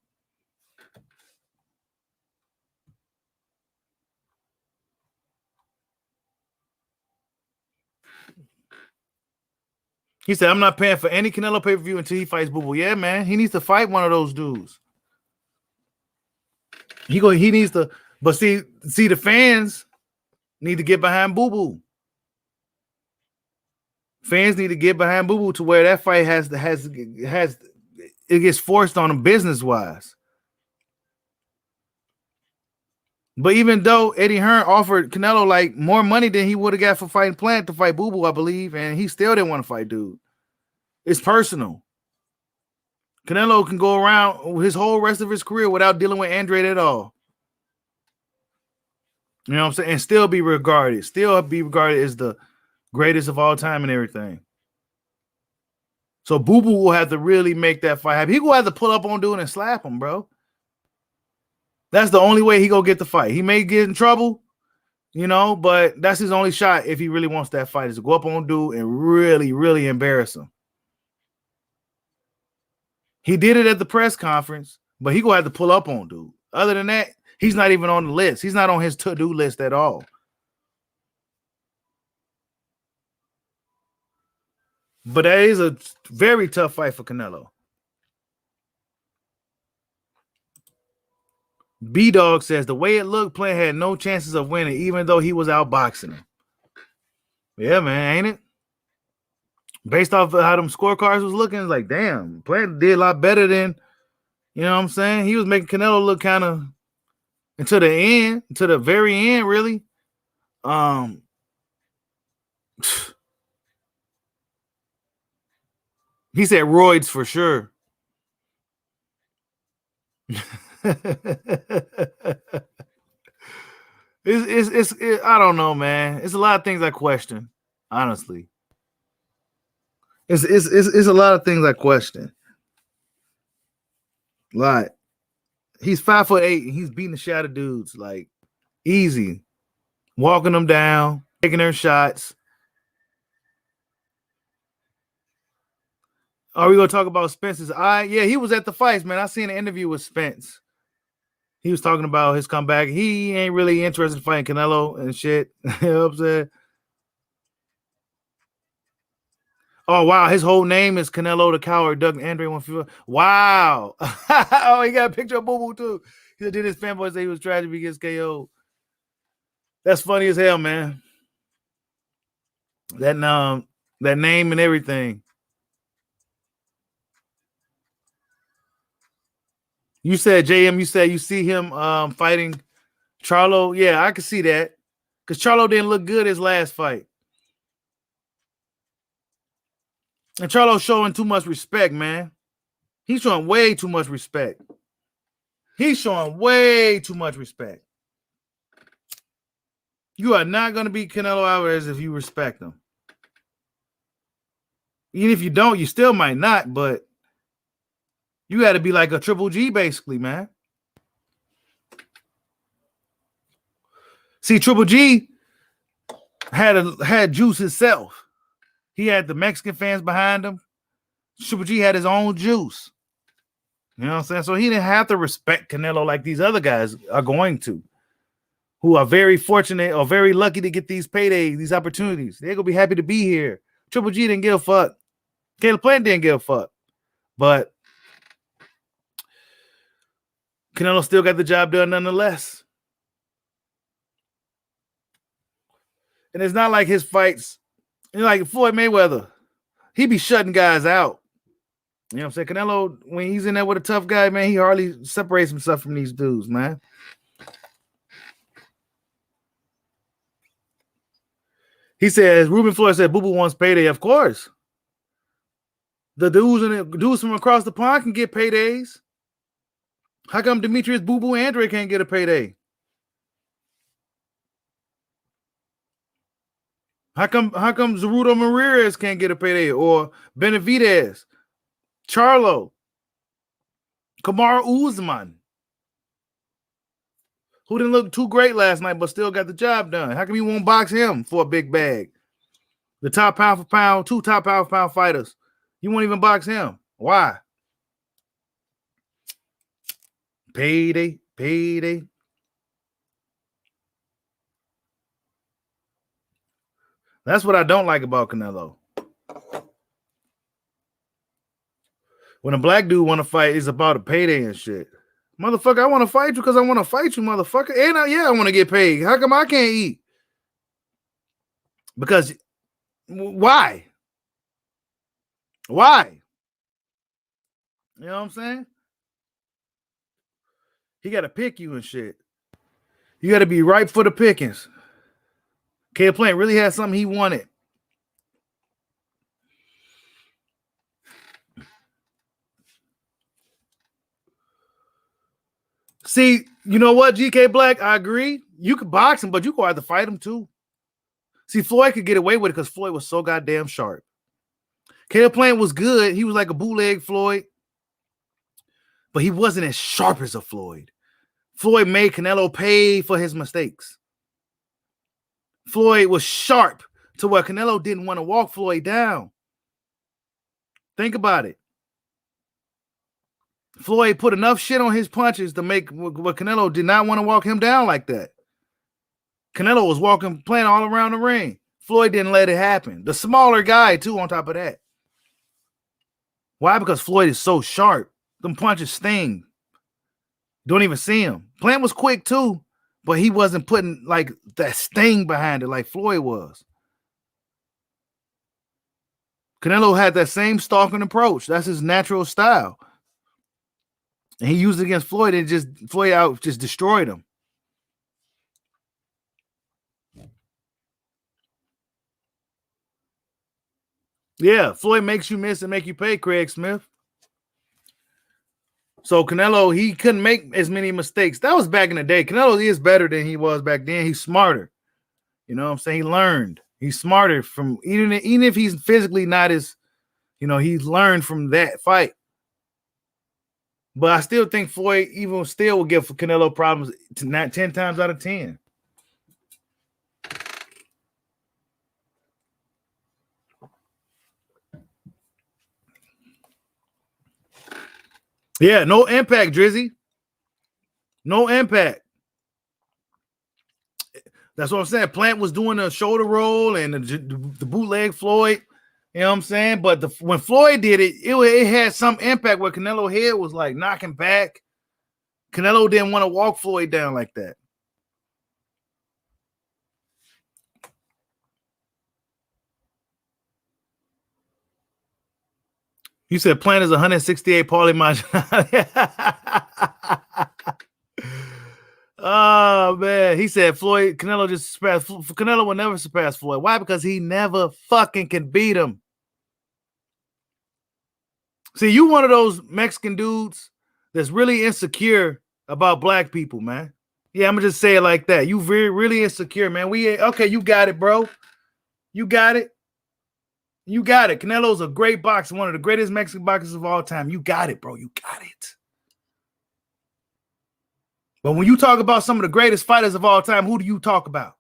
S1: He said, I'm not paying for any Canelo pay-per-view until he fights Boo Boo. Yeah, man. He needs to fight one of those dudes. He needs to, but see, the fans need to get behind Boo Boo. Fans need to get behind Boo Boo to where that fight has it gets forced on them business-wise. But even though Eddie Hearn offered Canelo like more money than he would have got for fighting Plant to fight Boo Boo, I believe, and he still didn't want to fight dude. It's personal. Canelo can go around his whole rest of his career without dealing with Andrade at all. You know what I'm saying? And still be regarded as the greatest of all time and everything. So Boo Boo will have to really make that fight happen. He will have to pull up on dude and slap him, bro. That's the only way he go get the fight. He may get in trouble, but that's his only shot if he really wants that fight, is to go up on dude and really, really embarrass him. He did it at the press conference, but he gonna have to pull up on dude. Other than that, he's not even on the list. He's not on his to-do list at all. But that is a very tough fight for Canelo. B-Dog says the way it looked, Plant had no chances of winning, even though he was outboxing him. Yeah, man, ain't it? Based off of how them scorecards was looking, it's like, damn, Plant did a lot better than, you know what I'm saying? He was making Canelo look kind of until the very end, really. He said roids for sure. It's I don't know, man. It's a lot of things I question, honestly. It's a lot of things I question. Like, he's 5'8" and he's beating the shit out of dudes like easy, walking them down, taking their shots. Are we gonna talk about Spence's eye? Yeah, he was at the fights, man. I seen an interview with Spence. He was talking about his comeback. He ain't really interested in fighting Canelo and shit. You know what I'm saying? Oh, wow. His whole name is Canelo the Coward, Doug Andre. Wow. Oh, he got a picture of Boo Boo, too. He did his fanboy say he was tragic because KO. That's funny as hell, man. That name and everything. You said JM. You said you see him fighting Charlo. Yeah, I can see that because Charlo didn't look good his last fight, and Charlo's showing too much respect, man. He's showing way too much respect. He's showing way too much respect. You are not going to beat Canelo Alvarez if you respect him. Even if you don't, you still might not, but you got to be like a Triple G, basically, man. See, Triple G had juice himself. He had the Mexican fans behind him. Triple G had his own juice. You know what I'm saying? So he didn't have to respect Canelo like these other guys are going to, who are very fortunate or very lucky to get these paydays, these opportunities. They're going to be happy to be here. Triple G didn't give a fuck. Caleb Plant didn't give a fuck. But Canelo still got the job done nonetheless. And it's not like his fights, like Floyd Mayweather, he be shutting guys out. You know what I'm saying? Canelo, when he's in there with a tough guy, man, he hardly separates himself from these dudes, man. He says, Ruben Floyd said, Boo Boo wants payday. Of course. The dudes from across the pond can get paydays. How come Demetrius Boo Boo Andre can't get a payday? How come Zerudo Ramirez can't get a payday? Or Benavidez, Charlo, Kamaru Usman, who didn't look too great last night, but still got the job done. How come you won't box him for a big bag? The top pound for pound, 2 top pound for pound fighters. You won't even box him. Why? Payday. That's what I don't like about Canelo. When a black dude want to fight, it's about a payday and shit. Motherfucker, I want to fight you because I want to fight you, motherfucker. And I want to get paid. How come I can't eat? Because why? Why? You know what I'm saying? He got to pick you and shit. You got to be ripe for the pickings. Caleb Plant really had something he wanted. See, you know what, GK Black? I agree. You could box him, but you could have to fight him too. See, Floyd could get away with it because Floyd was so goddamn sharp. Caleb Plant was good. He was like a bootleg Floyd, but he wasn't as sharp as a Floyd. Floyd made Canelo pay for his mistakes. Floyd was sharp to where Canelo didn't want to walk Floyd down. Think about it. Floyd put enough shit on his punches to make what Canelo did not want to walk him down like that. Canelo was playing all around the ring. Floyd didn't let it happen. The smaller guy, too, on top of that. Why? Because Floyd is so sharp. Them punches sting. Don't even see him. Plant was quick, too, but he wasn't putting like that sting behind it like Floyd was. Canelo had that same stalking approach. That's his natural style. And he used it against Floyd, and Floyd just destroyed him. Yeah, Floyd makes you miss and make you pay, Craig Smith. So Canelo, he couldn't make as many mistakes. That was back in the day. Canelo is better than he was back then. He's smarter. You know what I'm saying? He learned. He's smarter from even if he's physically not as, he's learned from that fight. But I still think Floyd even still will give Canelo problems 10 times out of 10. Yeah, no impact, Drizzy. No impact. That's what I'm saying. Plant was doing a shoulder roll and the bootleg Floyd. You know what I'm saying? But when Floyd did it, it had some impact where Canelo head was like knocking back. Canelo didn't want to walk Floyd down like that. You said Plant is 168 Paulie Oh man, he said Canelo just surpassed. Canelo will never surpass Floyd. Why? Because he never fucking can beat him. See, you one of those Mexican dudes that's really insecure about black people, man. Yeah, I'm gonna just say it like that. You really insecure, man. Okay, you got it, bro. You got it. You got it. Canelo's a great boxer, one of the greatest Mexican boxers of all time. You got it, bro. You got it. But when you talk about some of the greatest fighters of all time, who do you talk about?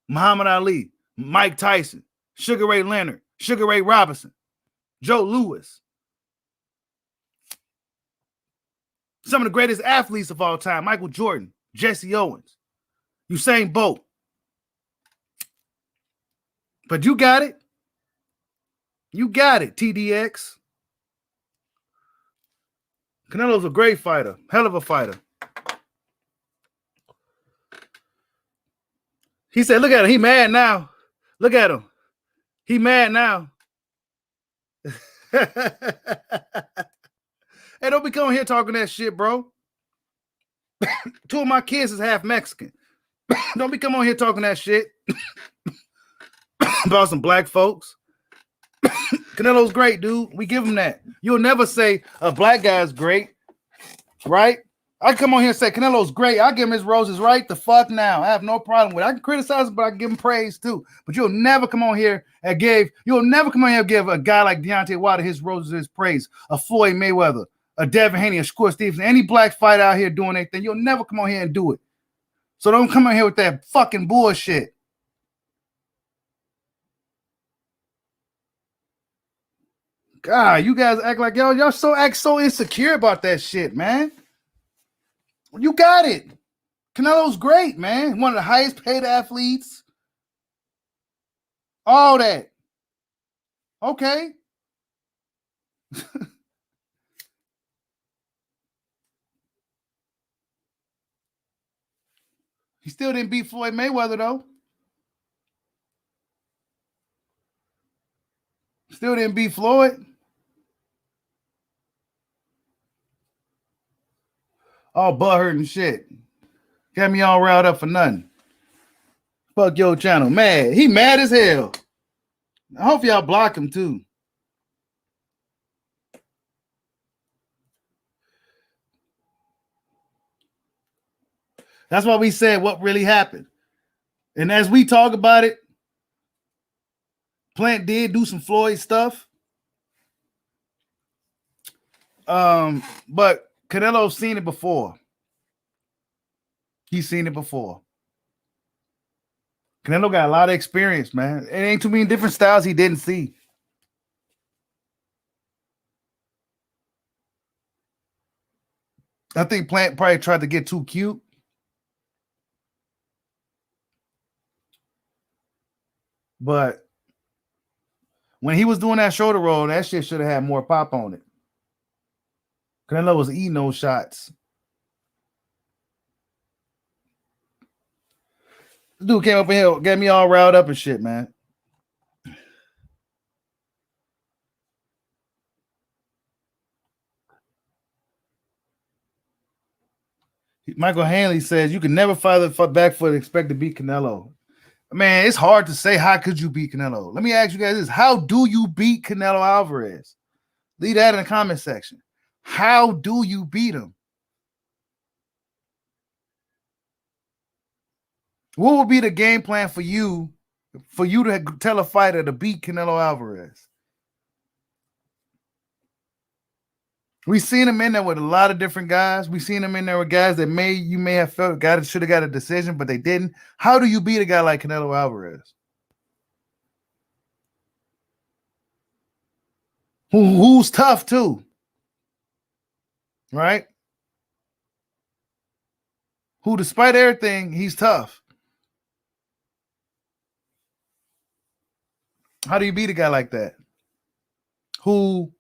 S1: Muhammad Ali, Mike Tyson, Sugar Ray Leonard, Sugar Ray Robinson, Joe Louis. Some of the greatest athletes of all time, Michael Jordan, Jesse Owens, Usain Bolt. But you got it. You got it, TDX. Canelo's a great fighter, hell of a fighter. He said, look at him. He mad now. Look at him. He mad now. Hey, don't be coming here talking that shit, bro. 2 of my kids is half Mexican. Don't be coming on here talking that shit about some black folks. Canelo's great, dude. We give him that. You'll never say a black guy's great, right? I come on here and say Canelo's great. I give him his roses right the fuck now. I have no problem with it. I can criticize him, but I can give him praise too. But you'll never come on here and give a guy like Deontay Wilder his roses, his praise, a Floyd Mayweather, a Devin Haney, a Shakur Stevenson, any black fighter out here doing anything. You'll never come on here and do it. So don't come on here with that fucking bullshit. God, you guys act like y'all act so insecure about that shit, man. You got it. Canelo's great, man. One of the highest paid athletes. All that. Okay. He still didn't beat Floyd Mayweather, though. Still didn't beat Floyd. All butthurt and shit. Got me all riled up for nothing. Fuck your channel. Mad. He mad as hell. I hope y'all block him too. That's why we said what really happened. And as we talk about it, Plant did do some Floyd stuff. But Canelo's seen it before. He's seen it before. Canelo got a lot of experience, man. It ain't too many different styles he didn't see. I think Plant probably tried to get too cute. But when he was doing that shoulder roll, that shit should have had more pop on it. Canelo was eating those shots. This dude came up in here, got me all riled up and shit, man. Michael Hanley says you can never fire the back foot and expect to beat Canelo. Man, it's hard to say how could you beat Canelo. Let me ask you guys this. How do you beat Canelo Alvarez? Leave that in the comment section. How do you beat him? What would be the game plan for you to tell a fighter to beat Canelo Alvarez? We've seen him in there with a lot of different guys. We've seen him in there with guys that you may have felt should have got a decision, but they didn't. How do you beat a guy like Canelo Alvarez? Who's tough too, right? Who, despite everything, he's tough. How do you beat a guy like that? Who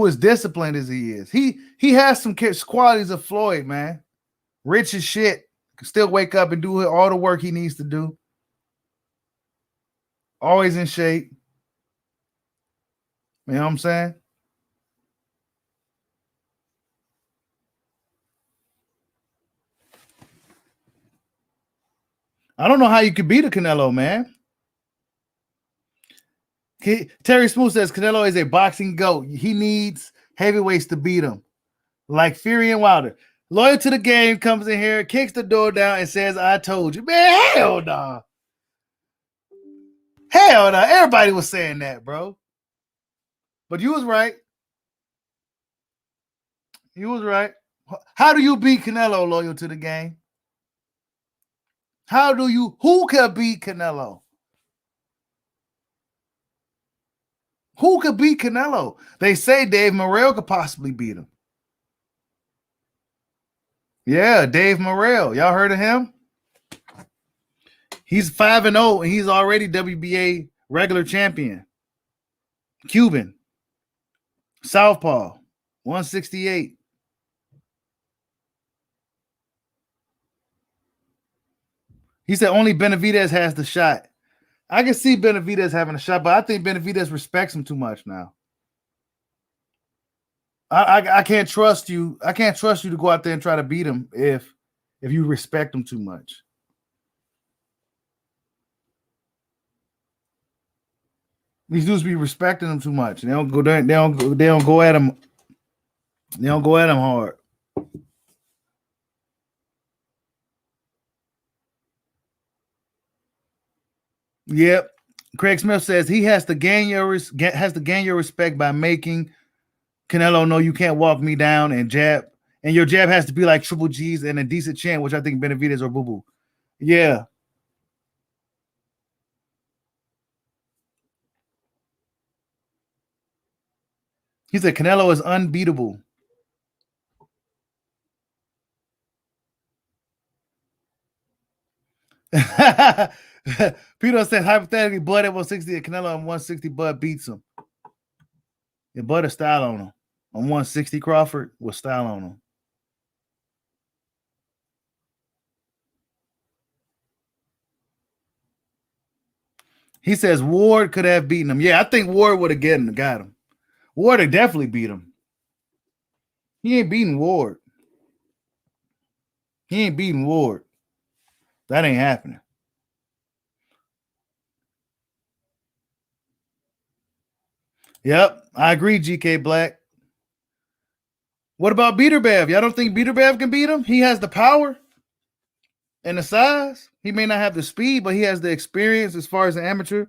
S1: as disciplined as he is. He has some qualities of Floyd, man. Rich as shit. Can still wake up and do all the work he needs to do. Always in shape. You know what I'm saying? I don't know how you could beat a Canelo, man. Terry Smooth says Canelo is a boxing goat. He needs heavyweights to beat him, like Fury and Wilder. Loyal to the game comes in here, kicks the door down, and says, "I told you." Man, hell no. Nah. Hell no. Nah. Everybody was saying that, bro. But you was right. You was right. How do you beat Canelo, loyal to the game? Who could beat Canelo? Who could beat Canelo? They say Dave Morrell could possibly beat him. Yeah, Dave Morrell. Y'all heard of him? He's 5-0 and he's already WBA regular champion. Cuban. Southpaw. 168. He said only Benavidez has the shot. I can see Benavidez having a shot, but I think Benavidez respects him too much now. I can't trust you. I can't trust you to go out there and try to beat him if you respect him too much. These dudes be respecting him too much. They don't go there. They don't go at him. They don't go at him hard. Yep. Craig Smith says he has to gain your respect by making Canelo know you can't walk me down and jab, and your jab has to be like Triple G's and a decent chin, which I think Benavidez or Boo Boo. Yeah. He said Canelo is unbeatable. Peter said hypothetically, Bud at 160 and Canelo on 160, Bud beats him. Yeah, Bud has style on him. On 160, Crawford with style on him. He says Ward could have beaten him. Yeah, I think Ward would have got him. Ward would definitely beat him. He ain't beating Ward. He ain't beating Ward. That ain't happening. Yep, I agree, GK Black. What about Beaterbev? Y'all don't think Beaterbev can beat him? He has the power and the size. He may not have the speed, but he has the experience as far as an amateur,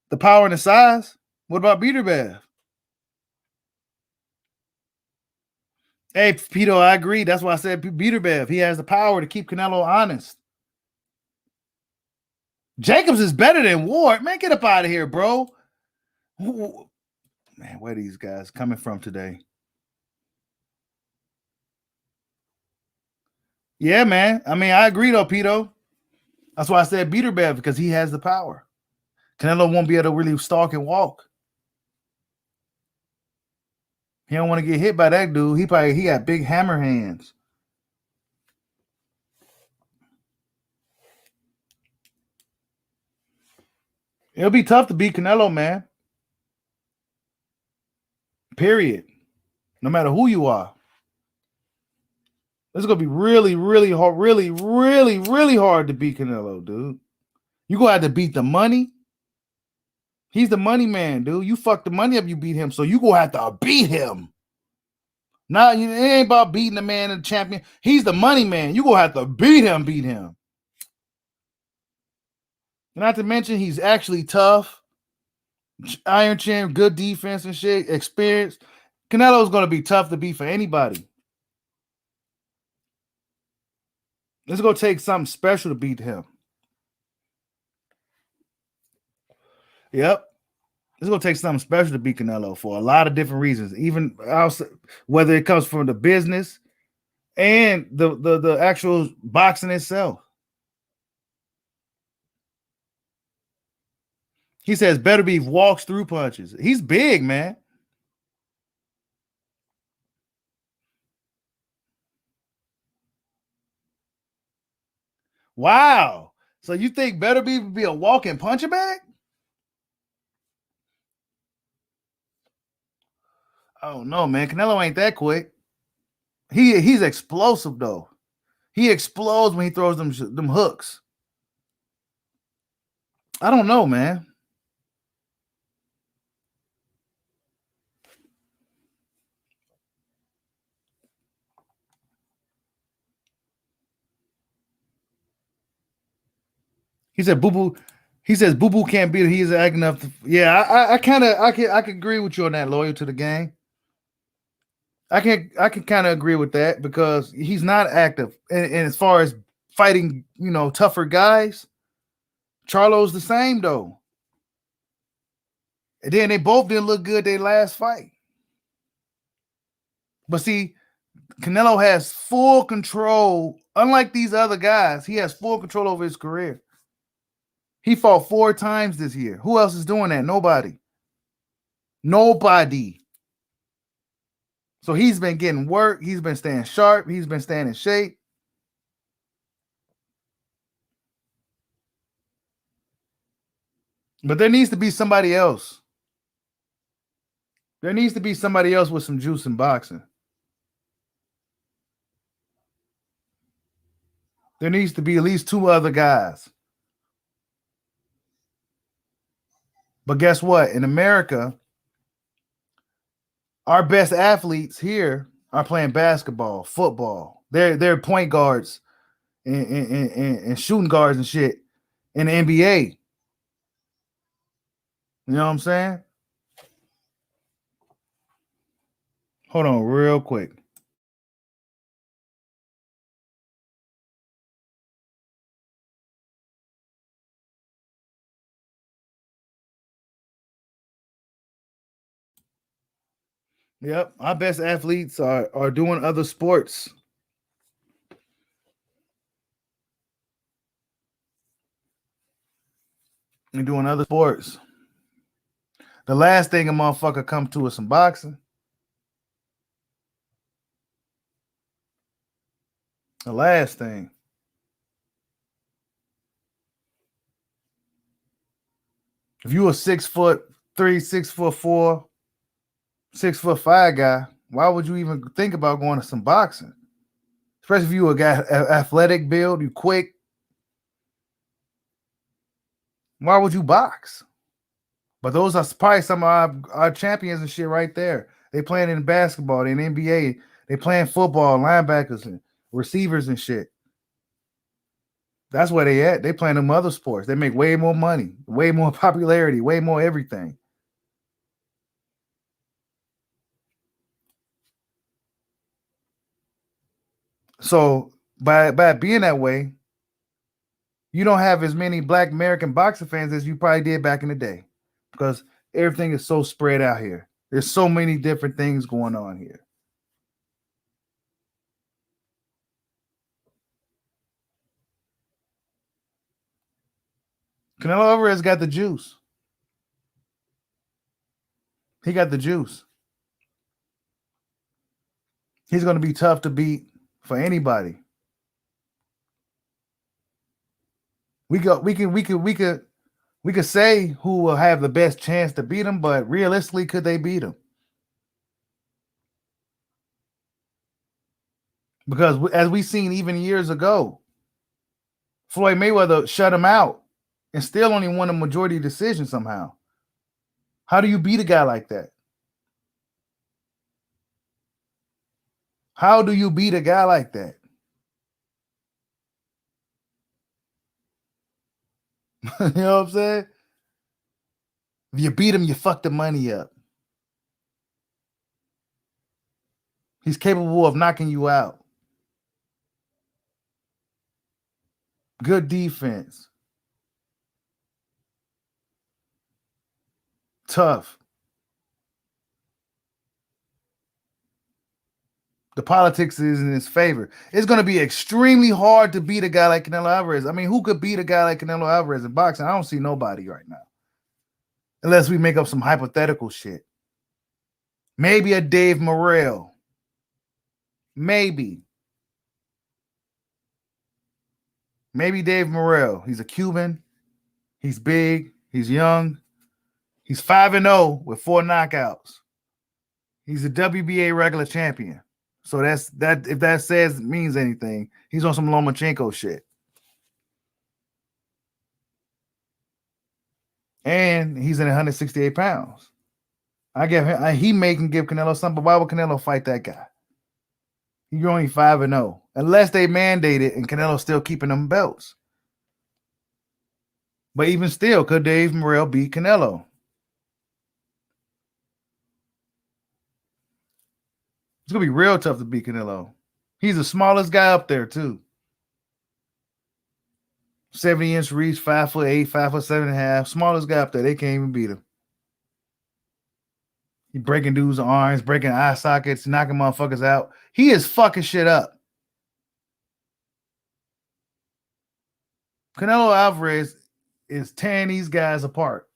S1: the power and the size. What about Beaterbev? Hey, Pito, I agree. That's why I said Beaterbev. He has the power to keep Canelo honest. Jacobs is better than Ward. Man, get up out of here, bro. Man, where are these guys coming from today? Yeah, man. I mean, I agree though, Pito. That's why I said Beaterbev, because he has the power. Canelo won't be able to really stalk and walk. He don't want to get hit by that dude. He got big hammer hands. It'll be tough to beat Canelo, man. Period. No matter who you are. It's gonna be really, really hard, really, really, really hard to beat Canelo, dude. You gonna have to beat the money. He's the money man, dude. You fuck the money up, you beat him. So you gonna have to beat him. Now it ain't about beating the man and the champion. He's the money man. You gonna have to beat him. Not to mention he's actually tough. Iron chin, good defense and shit, experience. Canelo's gonna be tough to beat for anybody. It's gonna take something special to beat him. Yep. It's gonna take something special to beat Canelo for a lot of different reasons. Even whether it comes from the business and the actual boxing itself. He says Beterbiev walks through punches. He's big, man. Wow. So you think Beterbiev would be a walking puncher bag? I don't know, man. Canelo ain't that quick. He's explosive though. He explodes when he throws them hooks. I don't know, man. He said Boo Boo. He says Boo Boo can't beat him. He's acting up. Yeah, I kind of I can agree with you on that. Loyal to the game. I can kind of agree with that because he's not active. And as far as fighting, tougher guys, Charlo's the same though. And then they both didn't look good their last fight. But see, Canelo has full control. Unlike these other guys, he has full control over his career. He fought 4 times this year. Who else is doing that? Nobody. Nobody. So he's been getting work. He's been staying sharp. He's been staying in shape. But there needs to be somebody else. There needs to be somebody else with some juice in boxing. There needs to be at least 2 other guys. But guess what? In America, our best athletes here are playing basketball, football. They're point guards and shooting guards and shit in the NBA. You know what I'm saying? Hold on real quick. Yep, our best athletes are doing other sports. And doing other sports. The last thing a motherfucker come to is some boxing. The last thing. If you a 6'3", 6'4", 6'5" guy, why would you even think about going to some boxing? Especially if you a guy athletic build, you quick. Why would you box? But those are probably some of our champions and shit right there. They playing in basketball, they in NBA, they playing football, linebackers and receivers and shit. That's where they at. They playing them other sports. They make way more money, way more popularity, way more everything. So by being that way, you don't have as many Black American boxing fans as you probably did back in the day, because everything is so spread out here. There's so many different things going on here. Canelo Alvarez got the juice. He got the juice. He's going to be tough to beat for anybody. We could say who will have the best chance to beat him, but realistically, could they beat him? Because as we seen even years ago, Floyd Mayweather shut him out and still only won a majority decision somehow. How do you beat a guy like that? How do you beat a guy like that? You know what I'm saying? If you beat him, you fuck the money up. He's capable of knocking you out. Good defense. Tough. The politics is in his favor. It's going to be extremely hard to beat a guy like Canelo Alvarez. I mean, who could beat a guy like Canelo Alvarez in boxing? I don't see nobody right now. Unless we make up some hypothetical shit. Maybe a Dave Morrell. Maybe. Maybe Dave Morrell. He's a Cuban. He's big. He's young. He's 5-0 with 4 knockouts. He's a WBA regular champion. So that's that. If that says means anything, he's on some Lomachenko shit. And he's in 168 pounds. I give him. He may can give Canelo something, but why would Canelo fight that guy? You're only 5-0, unless they mandate it, and Canelo's still keeping them belts. But even still, could Dave Morrell beat Canelo? It's gonna be real tough to beat Canelo. He's the smallest guy up there too. 70-inch reach, 5'8", 5'7.5", smallest guy up there. They can't even beat him. He breaking dudes' arms, breaking eye sockets, knocking motherfuckers out. He is fucking shit up. Canelo Alvarez is tearing these guys apart.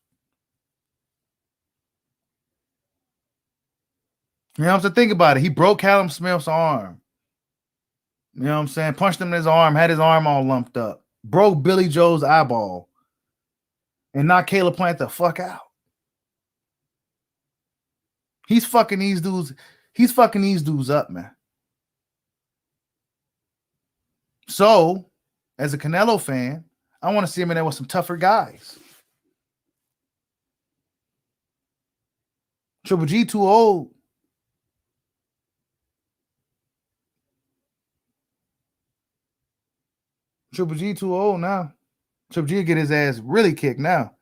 S1: You know what I'm saying? Think about it. He broke Callum Smith's arm. You know what I'm saying? Punched him in his arm, had his arm all lumped up. Broke Billy Joe's eyeball. And knocked Caleb Plant the fuck out. He's fucking these dudes. He's fucking these dudes up, man. So, as a Canelo fan, I want to see him in there with some tougher guys. Triple G too old. Triple G too old now. Triple G get his ass really kicked now.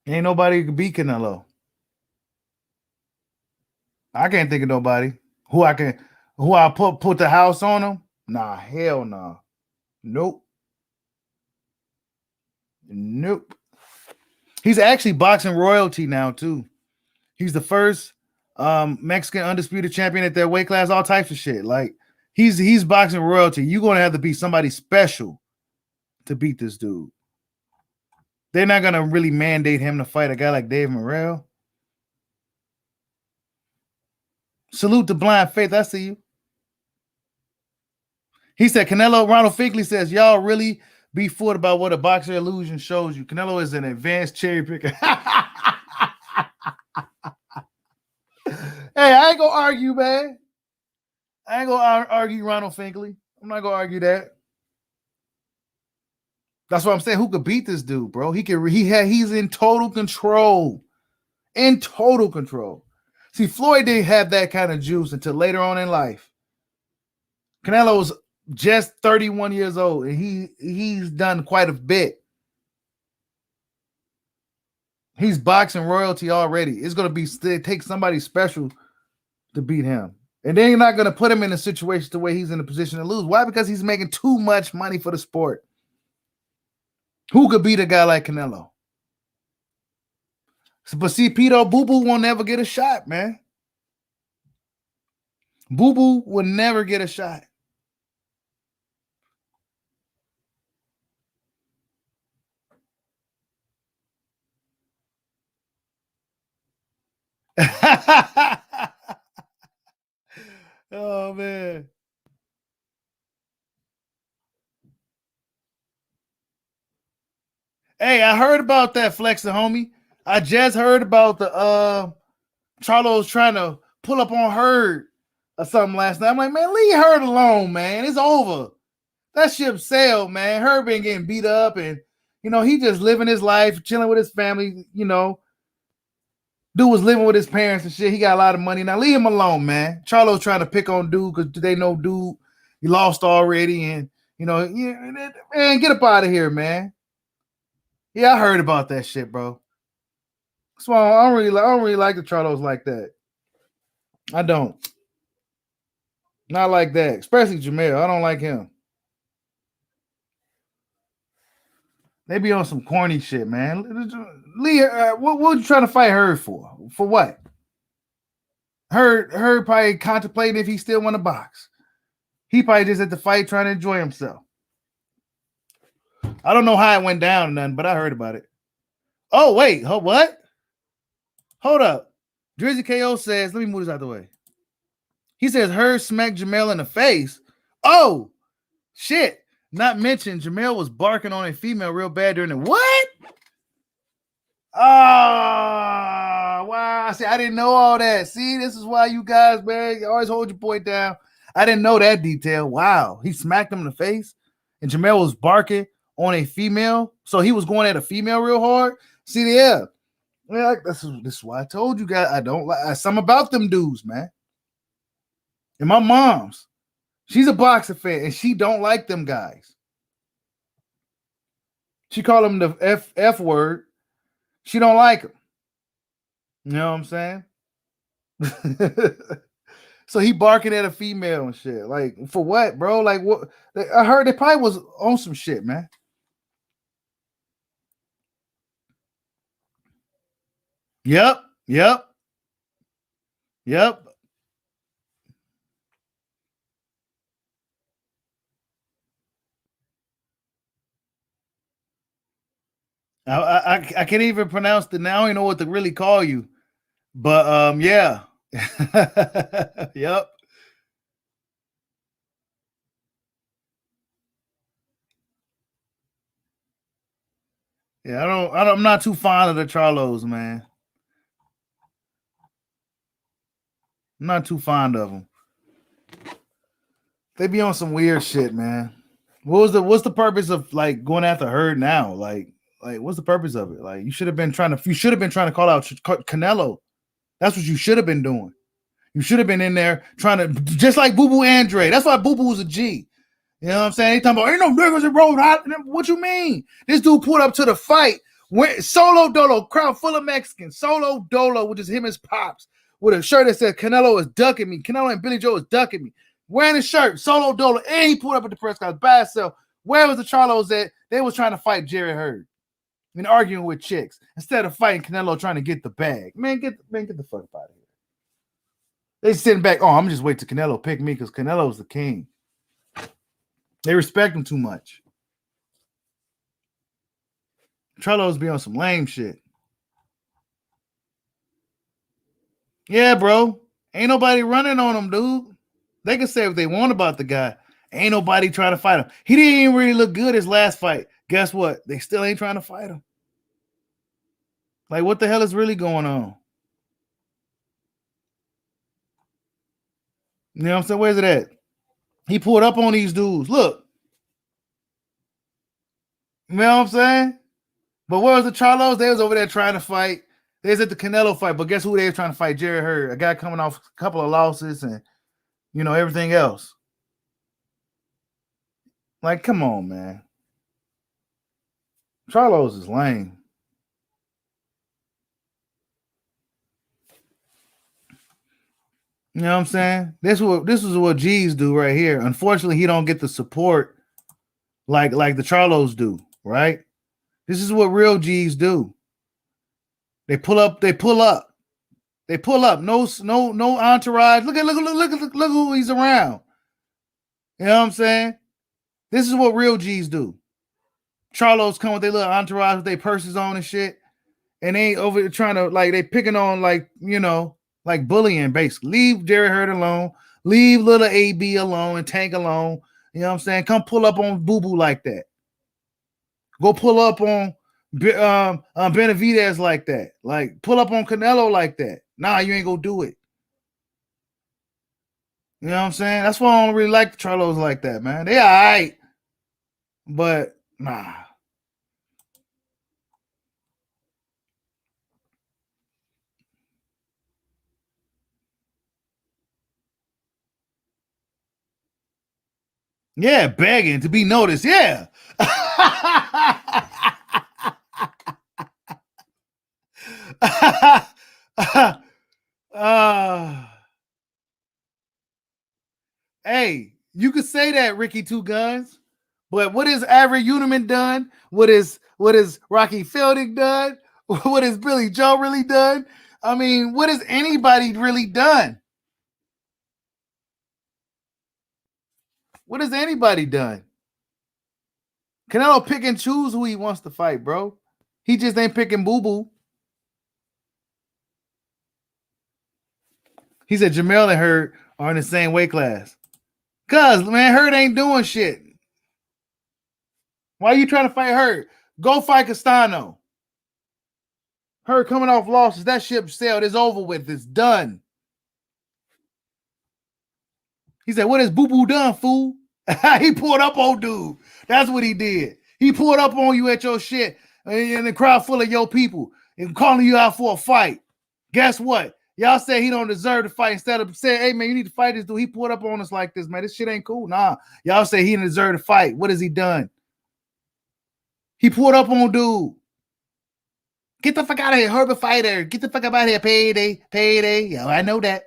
S1: Ain't nobody who can beat Canelo. I can't think of nobody who I put the house on him. Nah, hell nah. Nope. He's actually boxing royalty now too. He's the first Mexican undisputed champion at their weight class. All types of shit. Like he's boxing royalty. You're gonna have to be somebody special to beat this dude. They're not gonna really mandate him to fight a guy like Dave Morrell. Salute to Blind Faith. I see you. He said, Canelo, Ronald Finkley says, y'all really be fooled about what a boxer illusion shows you. Canelo is an advanced cherry picker. Hey, I ain't gonna argue, man. I ain't gonna argue Ronald Finkley. I'm not gonna argue that. That's what I'm saying. Who could beat this dude, bro? He's in total control. In total control. See, Floyd didn't have that kind of juice until later on in life. Canelo's just 31 years old, and he's done quite a bit. He's boxing royalty already. It's going to take somebody special to beat him. And they're not going to put him in a situation to where he's in a position to lose. Why? Because he's making too much money for the sport. Who could beat a guy like Canelo? But see, Pito, Boo-Boo won't never get a shot, man. Boo-Boo will never get a shot. Oh, man. Hey, I heard about that flexing, homie. I just heard about the Charlo's trying to pull up on Hurd or something last night. I'm like, man, leave Hurd alone, man. It's over. That ship sailed, man. Hurd been getting beat up, and he just living his life, chilling with his family. Dude was living with his parents and shit. He got a lot of money. Now leave him alone, man. Charlo's trying to pick on dude because they know dude he lost already, and man, get up out of here, man. Yeah, I heard about that shit, bro. So I don't really like the Charlos like that. I don't. Not like that. Especially Jamel. I don't like him. They be on some corny shit, man. Lee, what were you trying to fight Hurd for? For what? Hurd probably contemplating if he still want to box. He probably just at the fight trying to enjoy himself. I don't know how it went down or nothing, but I heard about it. Oh, wait. What? Hold up. Drizzy KO says, let me move this out of the way. He says, Hurd smacked Jamel in the face. Oh, shit. Not mentioned, Jamel was barking on a female real bad during the what? Oh, wow. See, I didn't know all that. See, this is why you guys, man, you always hold your point down. I didn't know that detail. Wow. He smacked him in the face, and Jamel was barking on a female. So he was going at a female real hard. See, yeah. Yeah, this is why I told you guys I don't like something about them dudes, man. And my mom's, she's a boxer fan, and she don't like them guys. She called him the F word. She don't like him. You know what I'm saying? So he barking at a female and shit. Like, for what, bro? Like, what? I heard they probably was on some shit, man. Yep. Yep. Yep. I can't even pronounce the now. I don't know what to really call you. But yeah. Yep. Yeah, I'm not too fond of the Charlos, man. I'm not too fond of them. They be on some weird shit, man. What's the purpose of like going after her now? Like what's the purpose of it? Like you should have been trying to call out Canelo. That's what you should have been doing. You should have been in there trying to just like Boo Boo Andre. That's why Boo Boo was a G. You know what I'm saying? They talking about ain't no niggas in Rhode Island. What you mean? This dude pulled up to the fight. Went solo dolo, crowd full of Mexicans. Solo dolo, which is him as pops, with a shirt that said Canelo is ducking me. Canelo and Billy Joe is ducking me. Wearing a shirt, solo dolo, and he pulled up at the press conference by himself. Where was the Charlos at? They was trying to fight Jerry Hurd and arguing with chicks instead of fighting Canelo trying to get the bag. Man, get the fuck out of here. They sitting back. Oh, I'm just waiting till Canelo pick me because Canelo's the king. They respect him too much. Charlo's be on some lame shit. Yeah, bro. Ain't nobody running on him, dude. They can say what they want about the guy. Ain't nobody trying to fight him. He didn't even really look good his last fight. Guess what? They still ain't trying to fight him. Like, what the hell is really going on? You know what I'm saying? Where's it at? He pulled up on these dudes. Look. You know what I'm saying? But where was the Charlos? They was over there trying to fight. They was at the Canelo fight, but guess who they was trying to fight? Jerry Hurd, a guy coming off a couple of losses and, you know, everything else. Like, come on, man. Charlos is lame. You know what I'm saying? This is what G's do right here. Unfortunately, he don't get the support like the Charlos do, right? This is what real G's do. They pull up. No entourage. Look who he's around. You know what I'm saying? This is what real G's do. Charlos come with their little entourage with their purses on and shit. And they ain't over trying to like they picking on like, you know, like bullying basically. Leave Jerry Hurd alone. Leave little AB alone and Tank alone. You know what I'm saying? Come pull up on Boo Boo like that. Go pull up on Benavidez like that. Like pull up on Canelo like that. Nah, you ain't gonna do it. You know what I'm saying? That's why I don't really like the Charlos like that, man. They all right, but nah. Yeah, begging to be noticed. Yeah. uh, hey, you could say that, Ricky Two Guns, but what is Avery Uniman done? What is Rocky Fielding done? What is Billy Joe really done? I mean, what has anybody really done? What has anybody done? Canelo pick and choose who he wants to fight, bro. He just ain't picking Boo Boo. He said Jamel and Hurd are in the same weight class. Cuz, man, Hurd ain't doing shit. Why are you trying to fight Hurd? Go fight Castano. Her coming off losses, that ship sailed. It's over with. It's done. He said, what is boo-boo done, fool? He pulled up on dude. That's what he did. He pulled up on you at your shit in the crowd full of your people and calling you out for a fight. Guess what? Y'all say he don't deserve to fight. Instead of saying, hey, man, you need to fight this dude. He pulled up on us like this, man. This shit ain't cool. Nah. Y'all say he didn't deserve to fight. What has he done? He pulled up on dude. Get the fuck out of here, Herbert Fighter. Get the fuck out of here, payday, payday. Yo, I know that.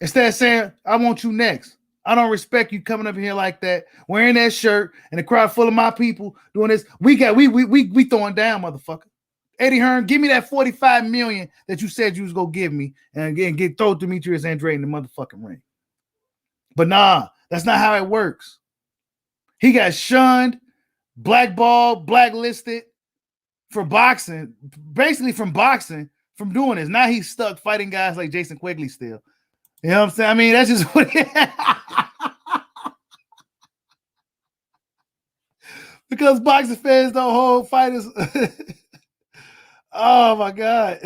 S1: Instead of saying, I want you next. I don't respect you coming up here like that, wearing that shirt, and the crowd full of my people doing this. We throwing down, motherfucker. Eddie Hearn, give me that $45 million that you said you was gonna give me, and again throw Demetrius Andrade in the motherfucking ring. But nah, that's not how it works. He got shunned, blackballed, blacklisted for boxing, basically from boxing, from doing this. Now he's stuck fighting guys like Jason Quigley still. You know what I'm saying? I mean, that's just what because boxing fans don't hold fighters. Oh my God.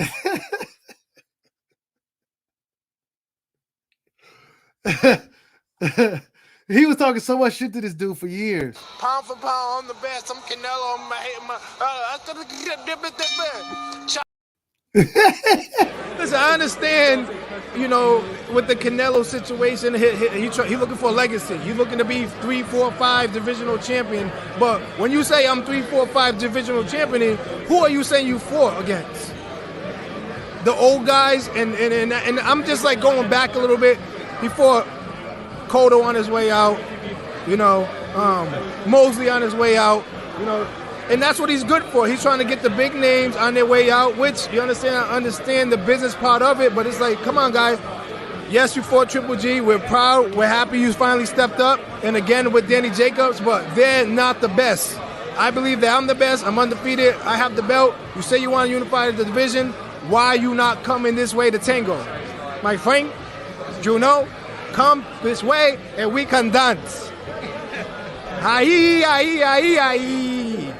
S1: He was talking so much shit to this dude for years.
S2: Pound for pound, I'm the best. I'm Canelo. Listen, I understand, you know, with the Canelo situation, he looking for a legacy. He's looking to be 3, 4, 5 divisional champion. But when you say I'm 3, 4, 5 divisional champion, who are you saying you fought against? The old guys, and I'm just like going back a little bit. He fought Cotto on his way out, you know, Mosley on his way out, you know. And that's what he's good for. He's trying to get the big names on their way out, which, you understand, I understand the business part of it, but it's like, come on, guys. Yes, you fought Triple G. We're proud. We're happy you finally stepped up. And again with Danny Jacobs, but they're not the best. I believe that I'm the best. I'm undefeated. I have the belt. You say you want to unify the division. Why are you not coming this way to tango? My friend, Juno, come this way and we can dance. Aye, aye, aye, aye.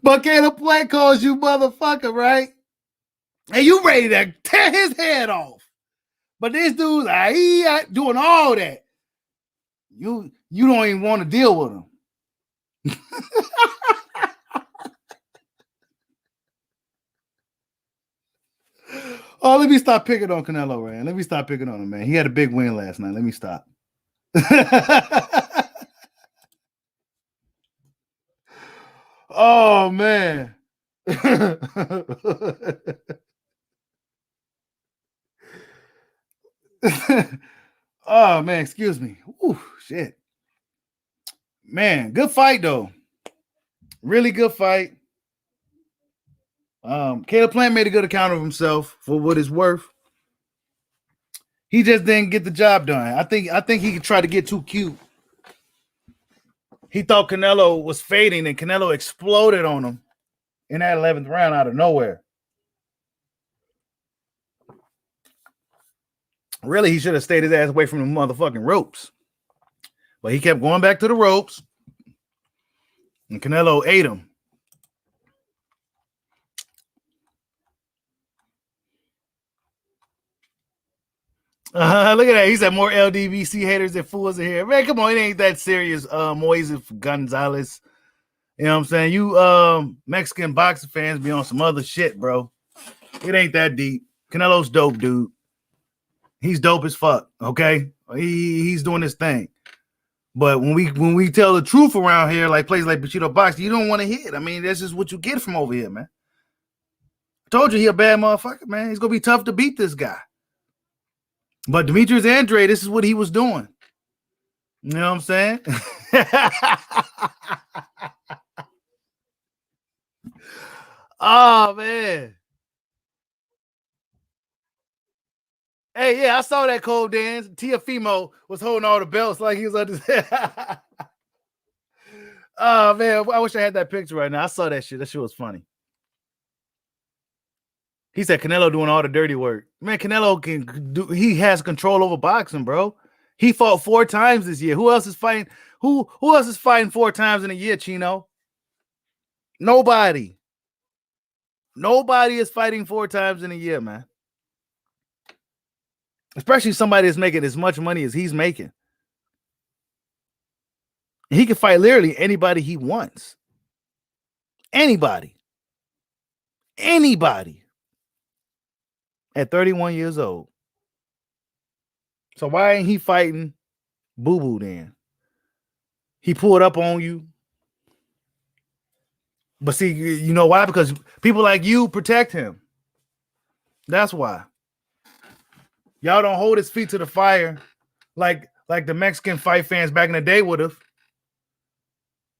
S1: But Caleb Plant calls you motherfucker, right? And you ready to tear his head off. But this dude's doing all that. You don't even want to deal with him. Oh, let me stop picking on Canelo, man. Let me stop picking on him, man. He had a big win last night. Let me stop. Oh, man. Oh, man, excuse me. Ooh, shit. Man, good fight, though. Really good fight. Caleb Plant made a good account of himself for what it's worth. He just didn't get the job done. I think he could try to get too cute. He thought Canelo was fading, and Canelo exploded on him in that 11th round out of nowhere. Really, he should have stayed his ass away from the motherfucking ropes. But he kept going back to the ropes, and Canelo ate him. Look at that. He said more LDBC haters than fools in here. Man, come on. It ain't that serious, Moises Gonzalez. You know what I'm saying? You Mexican boxing fans be on some other shit, bro. It ain't that deep. Canelo's dope, dude. He's dope as fuck, okay? He's doing his thing. But when we tell the truth around here, like places like Bushido Boxing, you don't want to hear it. I mean, that's just what you get from over here, man. I told you he a bad motherfucker, man. He's going to be tough to beat this guy. But Demetrius Andrade, this is what he was doing. You know what I'm saying? Oh, man. Hey, yeah, I saw that cold dance. Tiafimo was holding all the belts like he was under. Oh, man, I wish I had that picture right now. I saw that shit. That shit was funny. He said Canelo doing all the dirty work. Man, Canelo he has control over boxing, bro. He fought 4 times this year. Who else is fighting? Who else is fighting 4 times in a year, Chino? Nobody. Nobody is fighting 4 times in a year, man. Especially somebody that's making as much money as he's making. He can fight literally anybody he wants. Anybody. Anybody. At 31 years old. So why ain't he fighting Boo Boo then? He pulled up on you. But see, you know why? Because people like you protect him. That's why. Y'all don't hold his feet to the fire like the Mexican fight fans back in the day would have.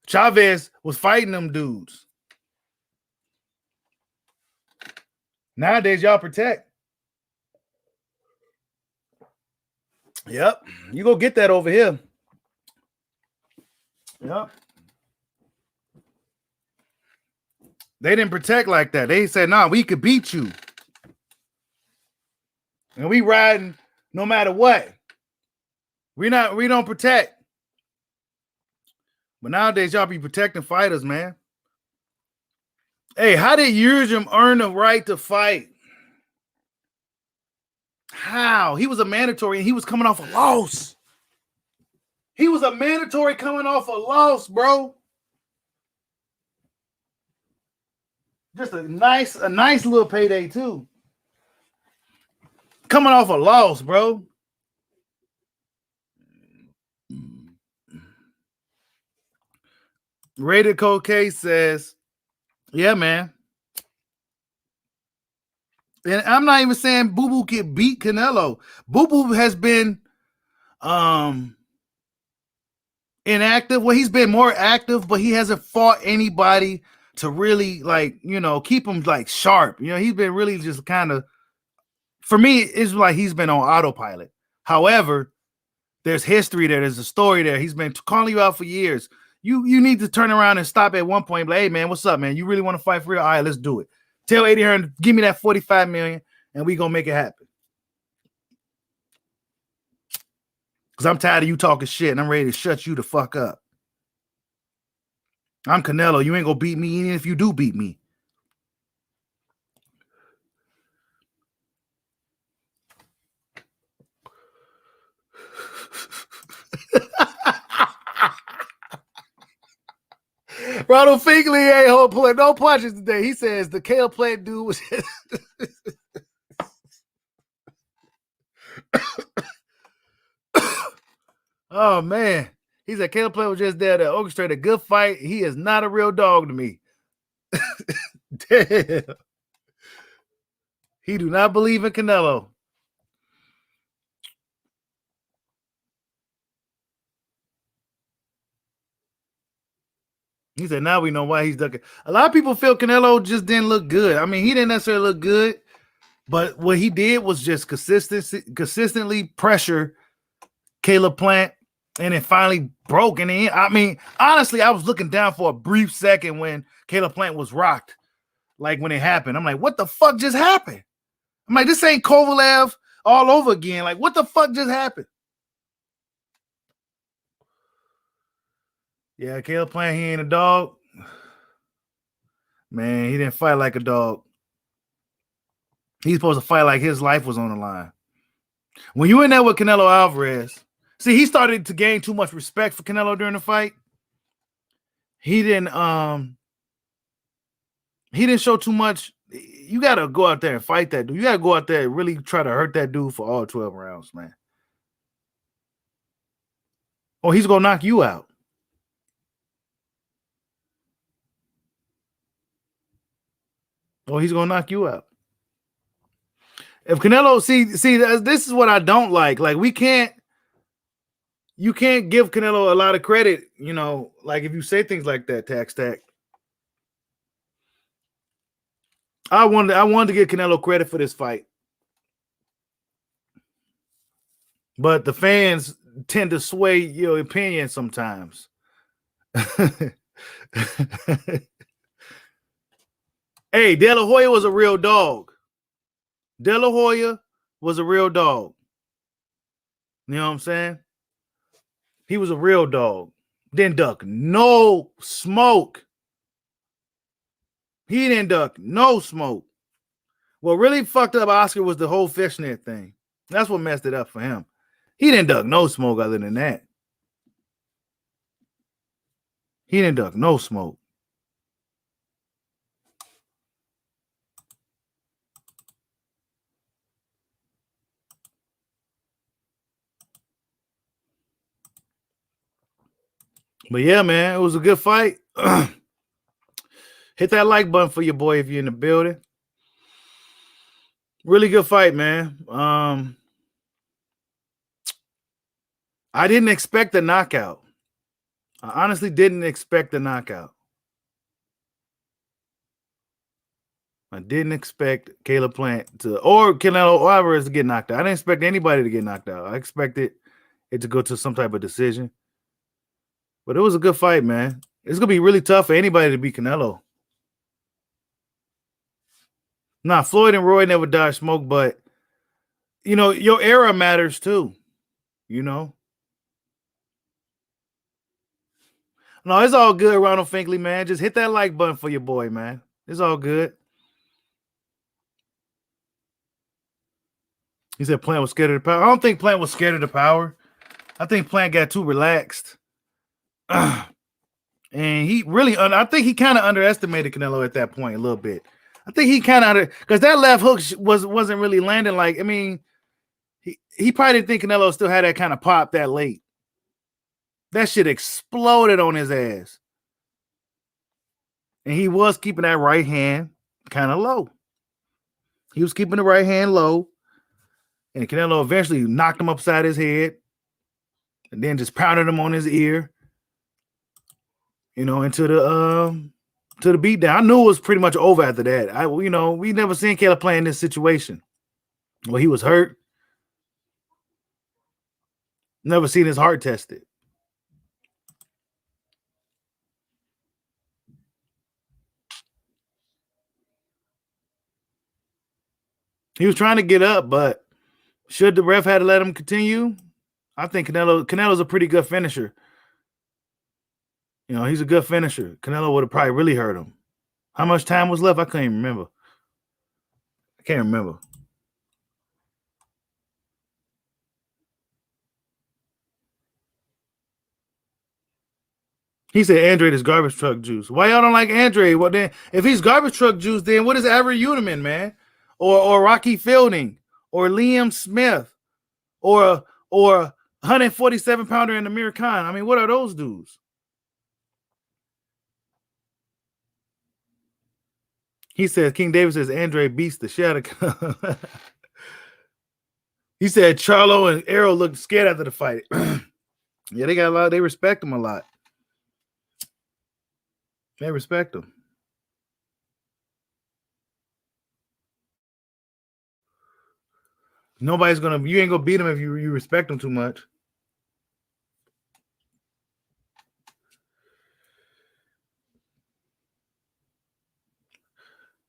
S1: Chavez was fighting them dudes. Nowadays, y'all protect. Yep. You go get that over here. Yep. They didn't protect like that. They said, nah, we could beat you. And we riding no matter what. We don't protect. But nowadays, y'all be protecting fighters, man. Hey, how did Yurjum earn the right to fight? How? He was a mandatory and he was coming off a loss. He was a mandatory coming off a loss, bro. Just a nice little payday, too. Coming off a loss, bro. Rated Code K says, yeah, man. And I'm not even saying Boo Boo can beat Canelo. Boo Boo has been inactive. Well, he's been more active, but he hasn't fought anybody to really, like, you know, keep him like sharp. You know, he's been really just kind of, for me, it's like he's been on autopilot. However, there's history there. There's a story there. He's been calling you out for years. You need to turn around and stop at one point and be like, hey, man, what's up, man? You really want to fight for real? All right, let's do it. Tell Eddie Hearn, give me that $45 million, and we going to make it happen. Because I'm tired of you talking shit, and I'm ready to shut you the fuck up. I'm Canelo. You ain't going to beat me even if you do beat me. Ronald Finkley ain't pulling no punches today. He says the kale plant dude was oh man. He said kale plant was just there to orchestrate a good fight. He is not a real dog to me. Damn. He do not believe in Canelo. He said, now we know why he's ducking. A lot of people feel Canelo just didn't look good. I mean, he didn't necessarily look good, but what he did was just consistently pressure Caleb Plant, and it finally broke. And I mean, honestly, I was looking down for a brief second when Caleb Plant was rocked, like when it happened. I'm like, what the fuck just happened? I'm like, this ain't Kovalev all over again. Like, what the fuck just happened? Yeah, Caleb Plant, he ain't a dog. Man, he didn't fight like a dog. He's supposed to fight like his life was on the line. When you in there with Canelo Alvarez, see, he started to gain too much respect for Canelo during the fight. He didn't show too much. You got to go out there and fight that dude. You got to go out there and really try to hurt that dude for all 12 rounds, man. Or he's going to knock you out. Or he's going to knock you out. If Canelo, see, this is what I don't like. Like, you can't give Canelo a lot of credit, you know, like if you say things like that, Tax Stack. I wanted to give Canelo credit for this fight. But the fans tend to sway your opinion sometimes. Hey, De La Hoya was a real dog. De La Hoya was a real dog. You know what I'm saying? He was a real dog. Didn't duck no smoke. He didn't duck no smoke. What really fucked up Oscar was the whole fishnet thing. That's what messed it up for him. He didn't duck no smoke other than that. He didn't duck no smoke. But yeah, man, it was a good fight. Hit that like button for your boy if you're in the building. Really good fight, man. I didn't expect the knockout. I honestly didn't expect the knockout. I didn't expect Caleb Plant or Canelo Alvarez to get knocked out. I didn't expect anybody to get knocked out. I expected it to go to some type of decision. But it was a good fight, man. It's going to be really tough for anybody to beat Canelo. Nah, Floyd and Roy never dodged smoke, but, you know, your era matters too, you know. No, it's all good, Ronald Finkley, man. Just hit that like button for your boy, man. It's all good. He said Plant was scared of the power. I don't think Plant was scared of the power. I think Plant got too relaxed. And he really, I think he kind of underestimated Canelo at that point a little bit. I think he kind of, because that left hook wasn't really landing. Like, I mean, he probably didn't think Canelo still had that kind of pop that late. That shit exploded on his ass. And he was keeping that right hand kind of low. He was keeping the right hand low. And Canelo eventually knocked him upside his head. And then just pounded him on his ear. You know, into the beatdown. I knew it was pretty much over after that. We never seen Caleb play in this situation. Well, he was hurt. Never seen his heart tested. He was trying to get up, but should the ref had to let him continue? I think Canelo's a pretty good finisher. You know, he's a good finisher. Canelo would have probably really hurt him. How much time was left? I can't even remember. I can't remember. He said Andre is garbage truck juice. Why y'all don't like Andre? Well, then, if he's garbage truck juice, then what is Avery Uniman, man? Or Rocky Fielding? Or Liam Smith? Or 147-pounder in Amir Khan? I mean, what are those dudes? He said, King David says Andre beats the shit out of He said Charlo and Errol looked scared after the fight. Yeah, they got a lot. They respect him a lot. They respect him. You ain't gonna beat him if you respect him too much.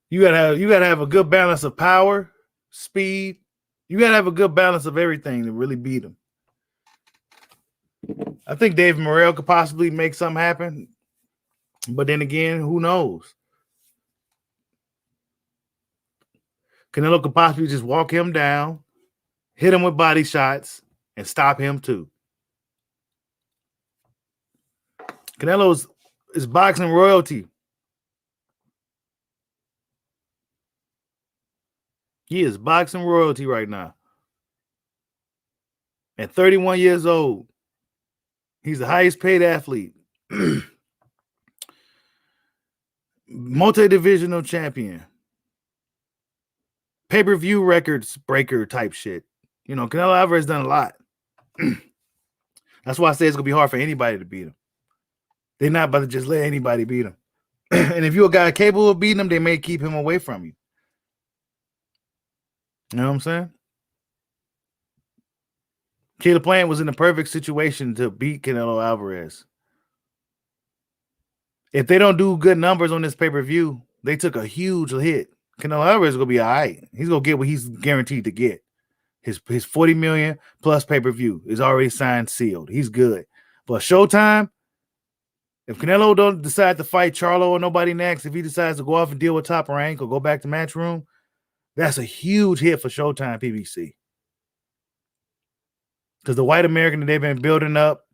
S1: You gotta have a good balance of power, speed. You gotta have a good balance of everything to really beat him. I think Dave Morrell could possibly make something happen, but then again, who knows? Canelo could possibly just walk him down, hit him with body shots, and stop him too. Canelo is boxing royalty. He is boxing royalty right now. At 31 years old, he's the highest paid athlete. Multi-divisional champion. Pay-per-view records breaker type shit. You know, Canelo Alvarez done a lot. That's why I say it's going to be hard for anybody to beat him. They're not about to just let anybody beat him. And if you're a guy capable of beating him, they may keep him away from you. You know what I'm saying? Caleb Plant was in the perfect situation to beat Canelo Alvarez. If they don't do good numbers on this pay-per-view, they took a huge hit. Canelo Alvarez is going to be all right. He's going to get what he's guaranteed to get. His $40 million plus pay-per-view is already signed, sealed. He's good. But Showtime, if Canelo don't decide to fight Charlo or nobody next, if he decides to go off and deal with Top Rank or go back to Matchroom, that's a huge hit for Showtime PBC. Because the white American that they've been building up,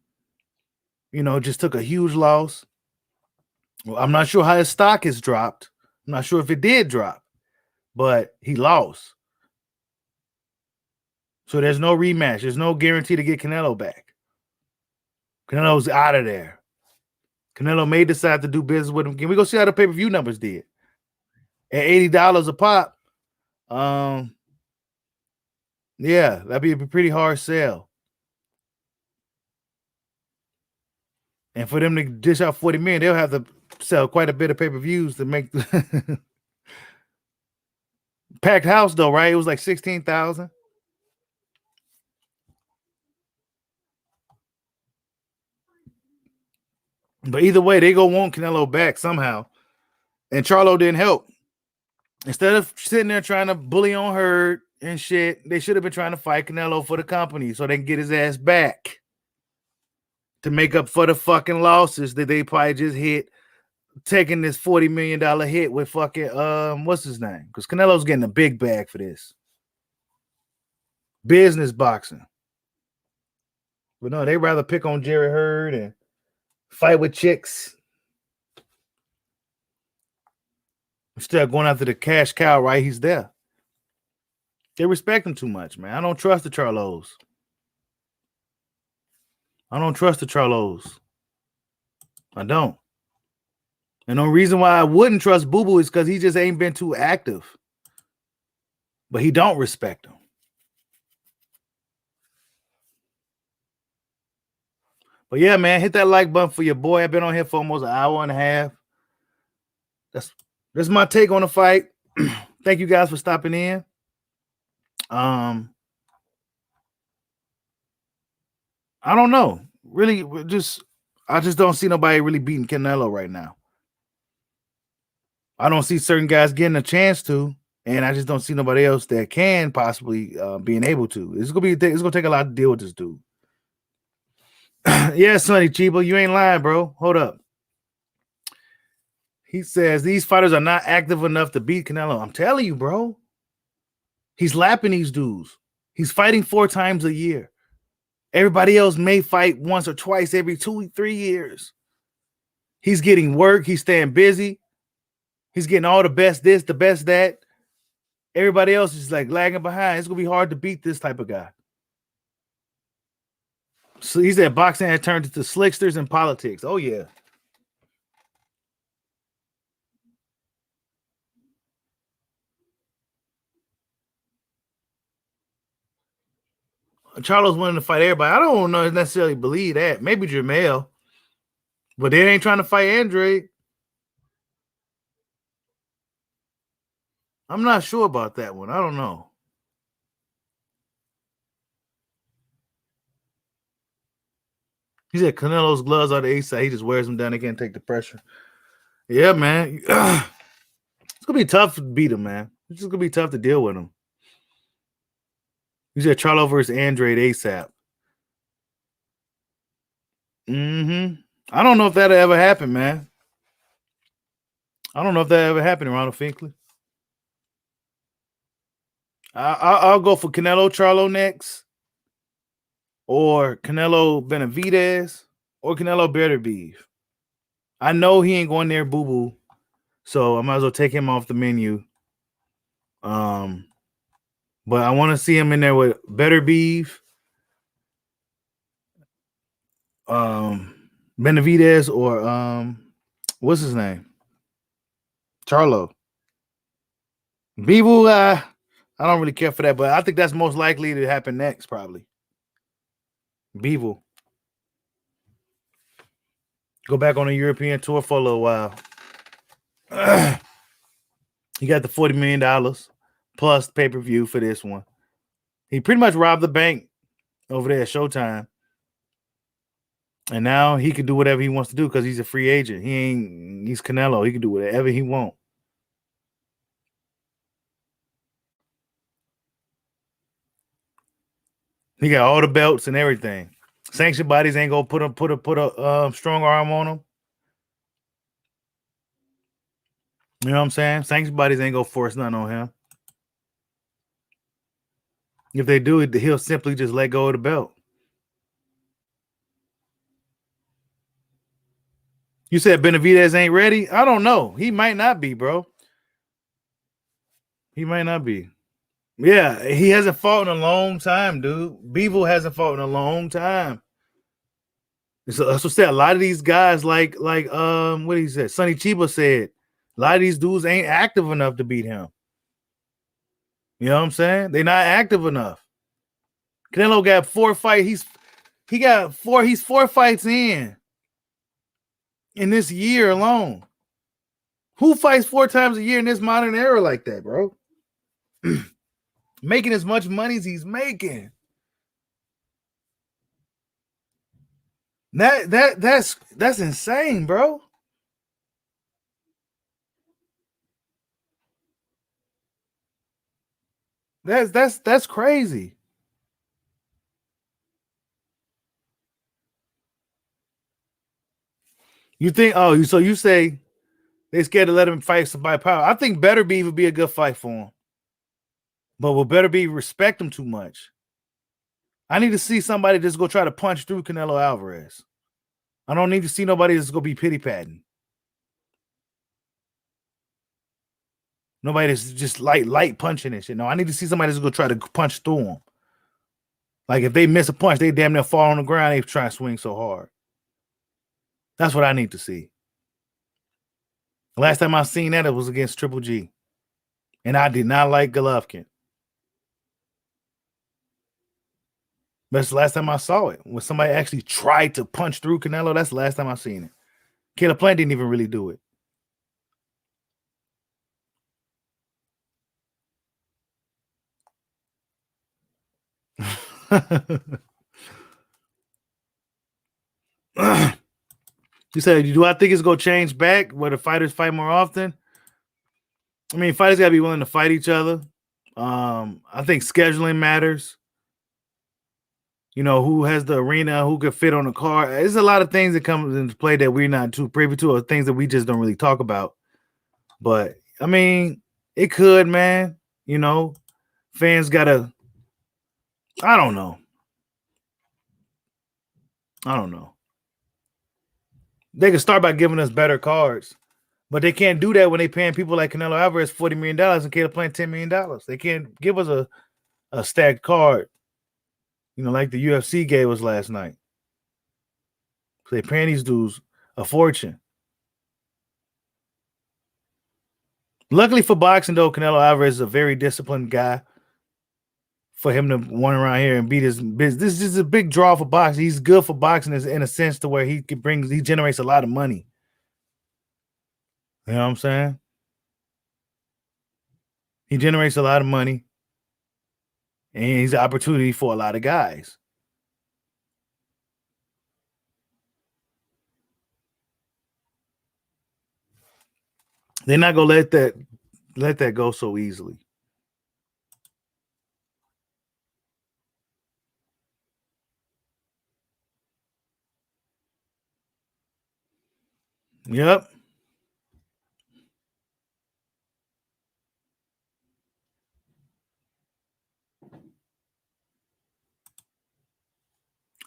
S1: just took a huge loss. Well, I'm not sure how his stock has dropped. I'm not sure if it did drop, but he lost. So there's no rematch. There's no guarantee to get Canelo back. Canelo's out of there. Canelo may decide to do business with him. Can we go see how the pay-per-view numbers did? At $80 a pop, yeah, that'd be a pretty hard sell. And for them to dish out 40 million, they'll have to sell quite a bit of pay-per-views to make the packed house though, right? It was like 16,000. But either way, they go want Canelo back somehow. And Charlo didn't help. Instead of sitting there trying to bully on Hurd and shit, they should have been trying to fight Canelo for the company so they can get his ass back to make up for the fucking losses that they probably just hit, taking this $40 million hit with fucking what's his name? Because Canelo's getting a big bag for this. Business boxing. But no, they rather pick on Jerry Hurd and fight with chicks. Instead of going after the cash cow, right? He's there. They respect him too much, man. I don't trust the Charlos. I don't trust the Charlos. I don't. And the reason why I wouldn't trust Boo Boo is because he just ain't been too active. But he don't respect him. But yeah, man, hit that like button for your boy. I've been on here for almost an hour and a half. That's my take on the fight. Thank you guys for stopping in. I don't know. Really, I just don't see nobody really beating Canelo right now. I don't see certain guys getting a chance to, and I just don't see nobody else that can possibly being able to. It's gonna take a lot to deal with this dude. Yeah, Sonny Chiba, you ain't lying, bro. Hold up. He says these fighters are not active enough to beat Canelo. I'm telling you, bro. He's lapping these dudes. He's fighting 4 times a year. Everybody else may fight once or twice every 2-3 years. He's getting work. He's staying busy. He's getting all the best this, the best that. Everybody else is like lagging behind. It's going to be hard to beat this type of guy. So he said boxing had turned into slicksters and politics. Oh, yeah. Charlo's wanting to fight everybody. I don't necessarily believe that. Maybe Jamel. But they ain't trying to fight Andre. I'm not sure about that one. I don't know. He said Canelo's gloves are the A side. He just wears them down. They can't take the pressure. Yeah, man. It's going to be tough to beat him, man. It's just going to be tough to deal with him. He said Charlo versus Andre ASAP. I don't know if that'll ever happen, man. I don't know if that ever happened, Ronald Finkley. I'll go for Canelo Charlo next, or Canelo Benavidez, or Canelo Beterbiev. I know he ain't going there, Boo Boo, so I might as well take him off the menu. But I want to see him in there with Beterbiev, Benavidez, or what's his name? Charlo. Boo, I don't really care for that, but I think that's most likely to happen next, probably. Bevel. Go back on a European tour for a little while. He got the $40 million plus pay-per-view for this one. He pretty much robbed the bank over there at Showtime. And now he can do whatever he wants to do because he's a free agent. He's Canelo. He can do whatever he wants. He got all the belts and everything. Sanction bodies ain't gonna put a strong arm on him. You know what I'm saying? Sanction bodies ain't gonna force nothing on him. If they do it, he'll simply just let go of the belt. You said Benavidez ain't ready? I don't know. He might not be, bro. He might not be. Yeah, he hasn't fought in a long time, dude. Bivol hasn't fought in a long time. So that's what I said. A lot of these guys, like what he said, Sonny Chiba said, a lot of these dudes ain't active enough to beat him. You know what I'm saying? They're not active enough. Canelo got 4 fights. He's 4 fights in this year alone. Who fights 4 times a year in this modern era like that, bro? Making as much money as he's making. That's insane, bro. That's crazy. You think? Oh, so you say they scared to let him fight somebody power? I think Beterbiev would be a good fight for him, but will Beterbiev respect him too much? I need to see somebody that's gonna try to punch through Canelo Alvarez. I don't need to see nobody that's gonna be pity patting. Nobody that's just light punching and shit. No, I need to see somebody that's gonna try to punch through him. Like if they miss a punch, they damn near fall on the ground. They try to swing so hard. That's what I need to see. Last time I seen that, it was against Triple G, and I did not like Golovkin. That's the last time I saw it. When somebody actually tried to punch through Canelo, that's the last time I seen it. Caleb Plant didn't even really do it. You said, do I think it's going to change back where the fighters fight more often? I mean, fighters got to be willing to fight each other. I think scheduling matters. You know, who has the arena, who could fit on the car. There's a lot of things that come into play that we're not too privy to, or things that we just don't really talk about. But, I mean, it could, man. You know, fans got to, I don't know. They can start by giving us better cards, but they can't do that when they paying people like Canelo Alvarez $40 million and Caleb Plant $10 million. They can't give us a stacked card, you know, like the UFC gave us last night. So they paying these dudes a fortune. Luckily for boxing, though, Canelo Alvarez is a very disciplined guy. For him to run around here and beat his business, this is a big draw for boxing. He's good for boxing in a sense to where he generates a lot of money. You know what I'm saying? He generates a lot of money, and he's an opportunity for a lot of guys. They're not gonna let that go so easily. Yep.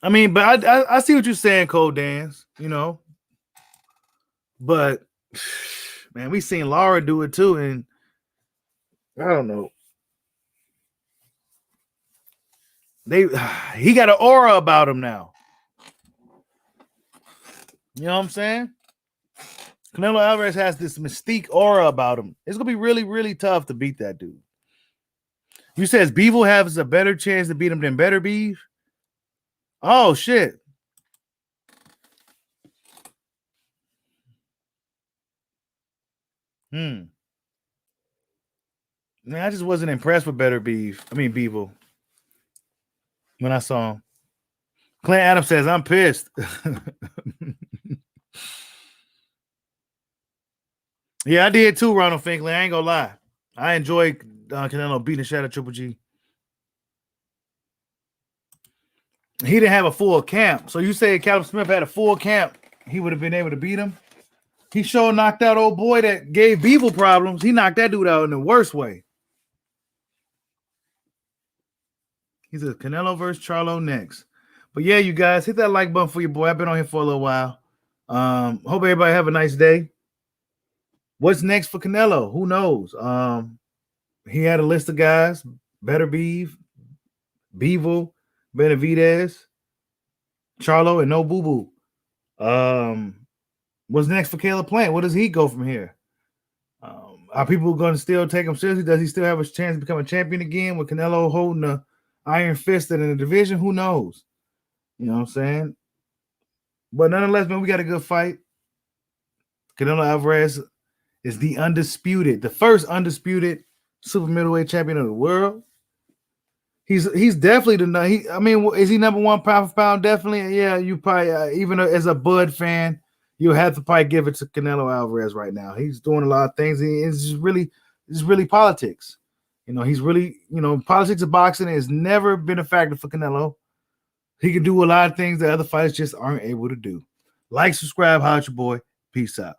S1: I mean, but I see what you're saying, Cole Dance, you know. But man, we seen Laura do it too, and I don't know. He got an aura about him now. You know what I'm saying? Canelo Alvarez has this mystique aura about him. It's gonna be really, really tough to beat that dude. You says Bivol has a better chance to beat him than Beterbiev? Oh shit. Man, I just wasn't impressed with Bivol when I saw him. Clint Adams says, I'm pissed. Yeah, I did too, Ronald Finkley. I ain't gonna lie. I enjoyed Canelo beating the shit out of Triple G. He didn't have a full camp. So you say Callum Smith had a full camp, he would have been able to beat him? He sure knocked out old boy that gave Beeble problems. He knocked that dude out in the worst way. He says Canelo versus Charlo next. But yeah, you guys, hit that like button for your boy. I've been on here for a little while. Hope everybody have a nice day. What's next for Canelo? Who knows? He had a list of guys: Better Beeve, Beevil, Benavidez, Charlo, and No Boo Boo. What's next for Caleb Plant? Where does he go from here? Are people going to still take him seriously? Does he still have a chance to become a champion again with Canelo holding the iron fist in the division? Who knows? You know what I'm saying? But nonetheless, man, we got a good fight. Canelo Alvarez is the first undisputed super middleweight champion of the world. He's definitely is he number one pound for pound? Definitely. Yeah, you probably even as a Bud fan, you'll have to probably give it to Canelo Alvarez right now. He's doing a lot of things. It's really politics. He's really, politics of boxing has never been a factor for Canelo. He can do a lot of things that other fighters just aren't able to do. Like, subscribe, holla at your boy. Peace out.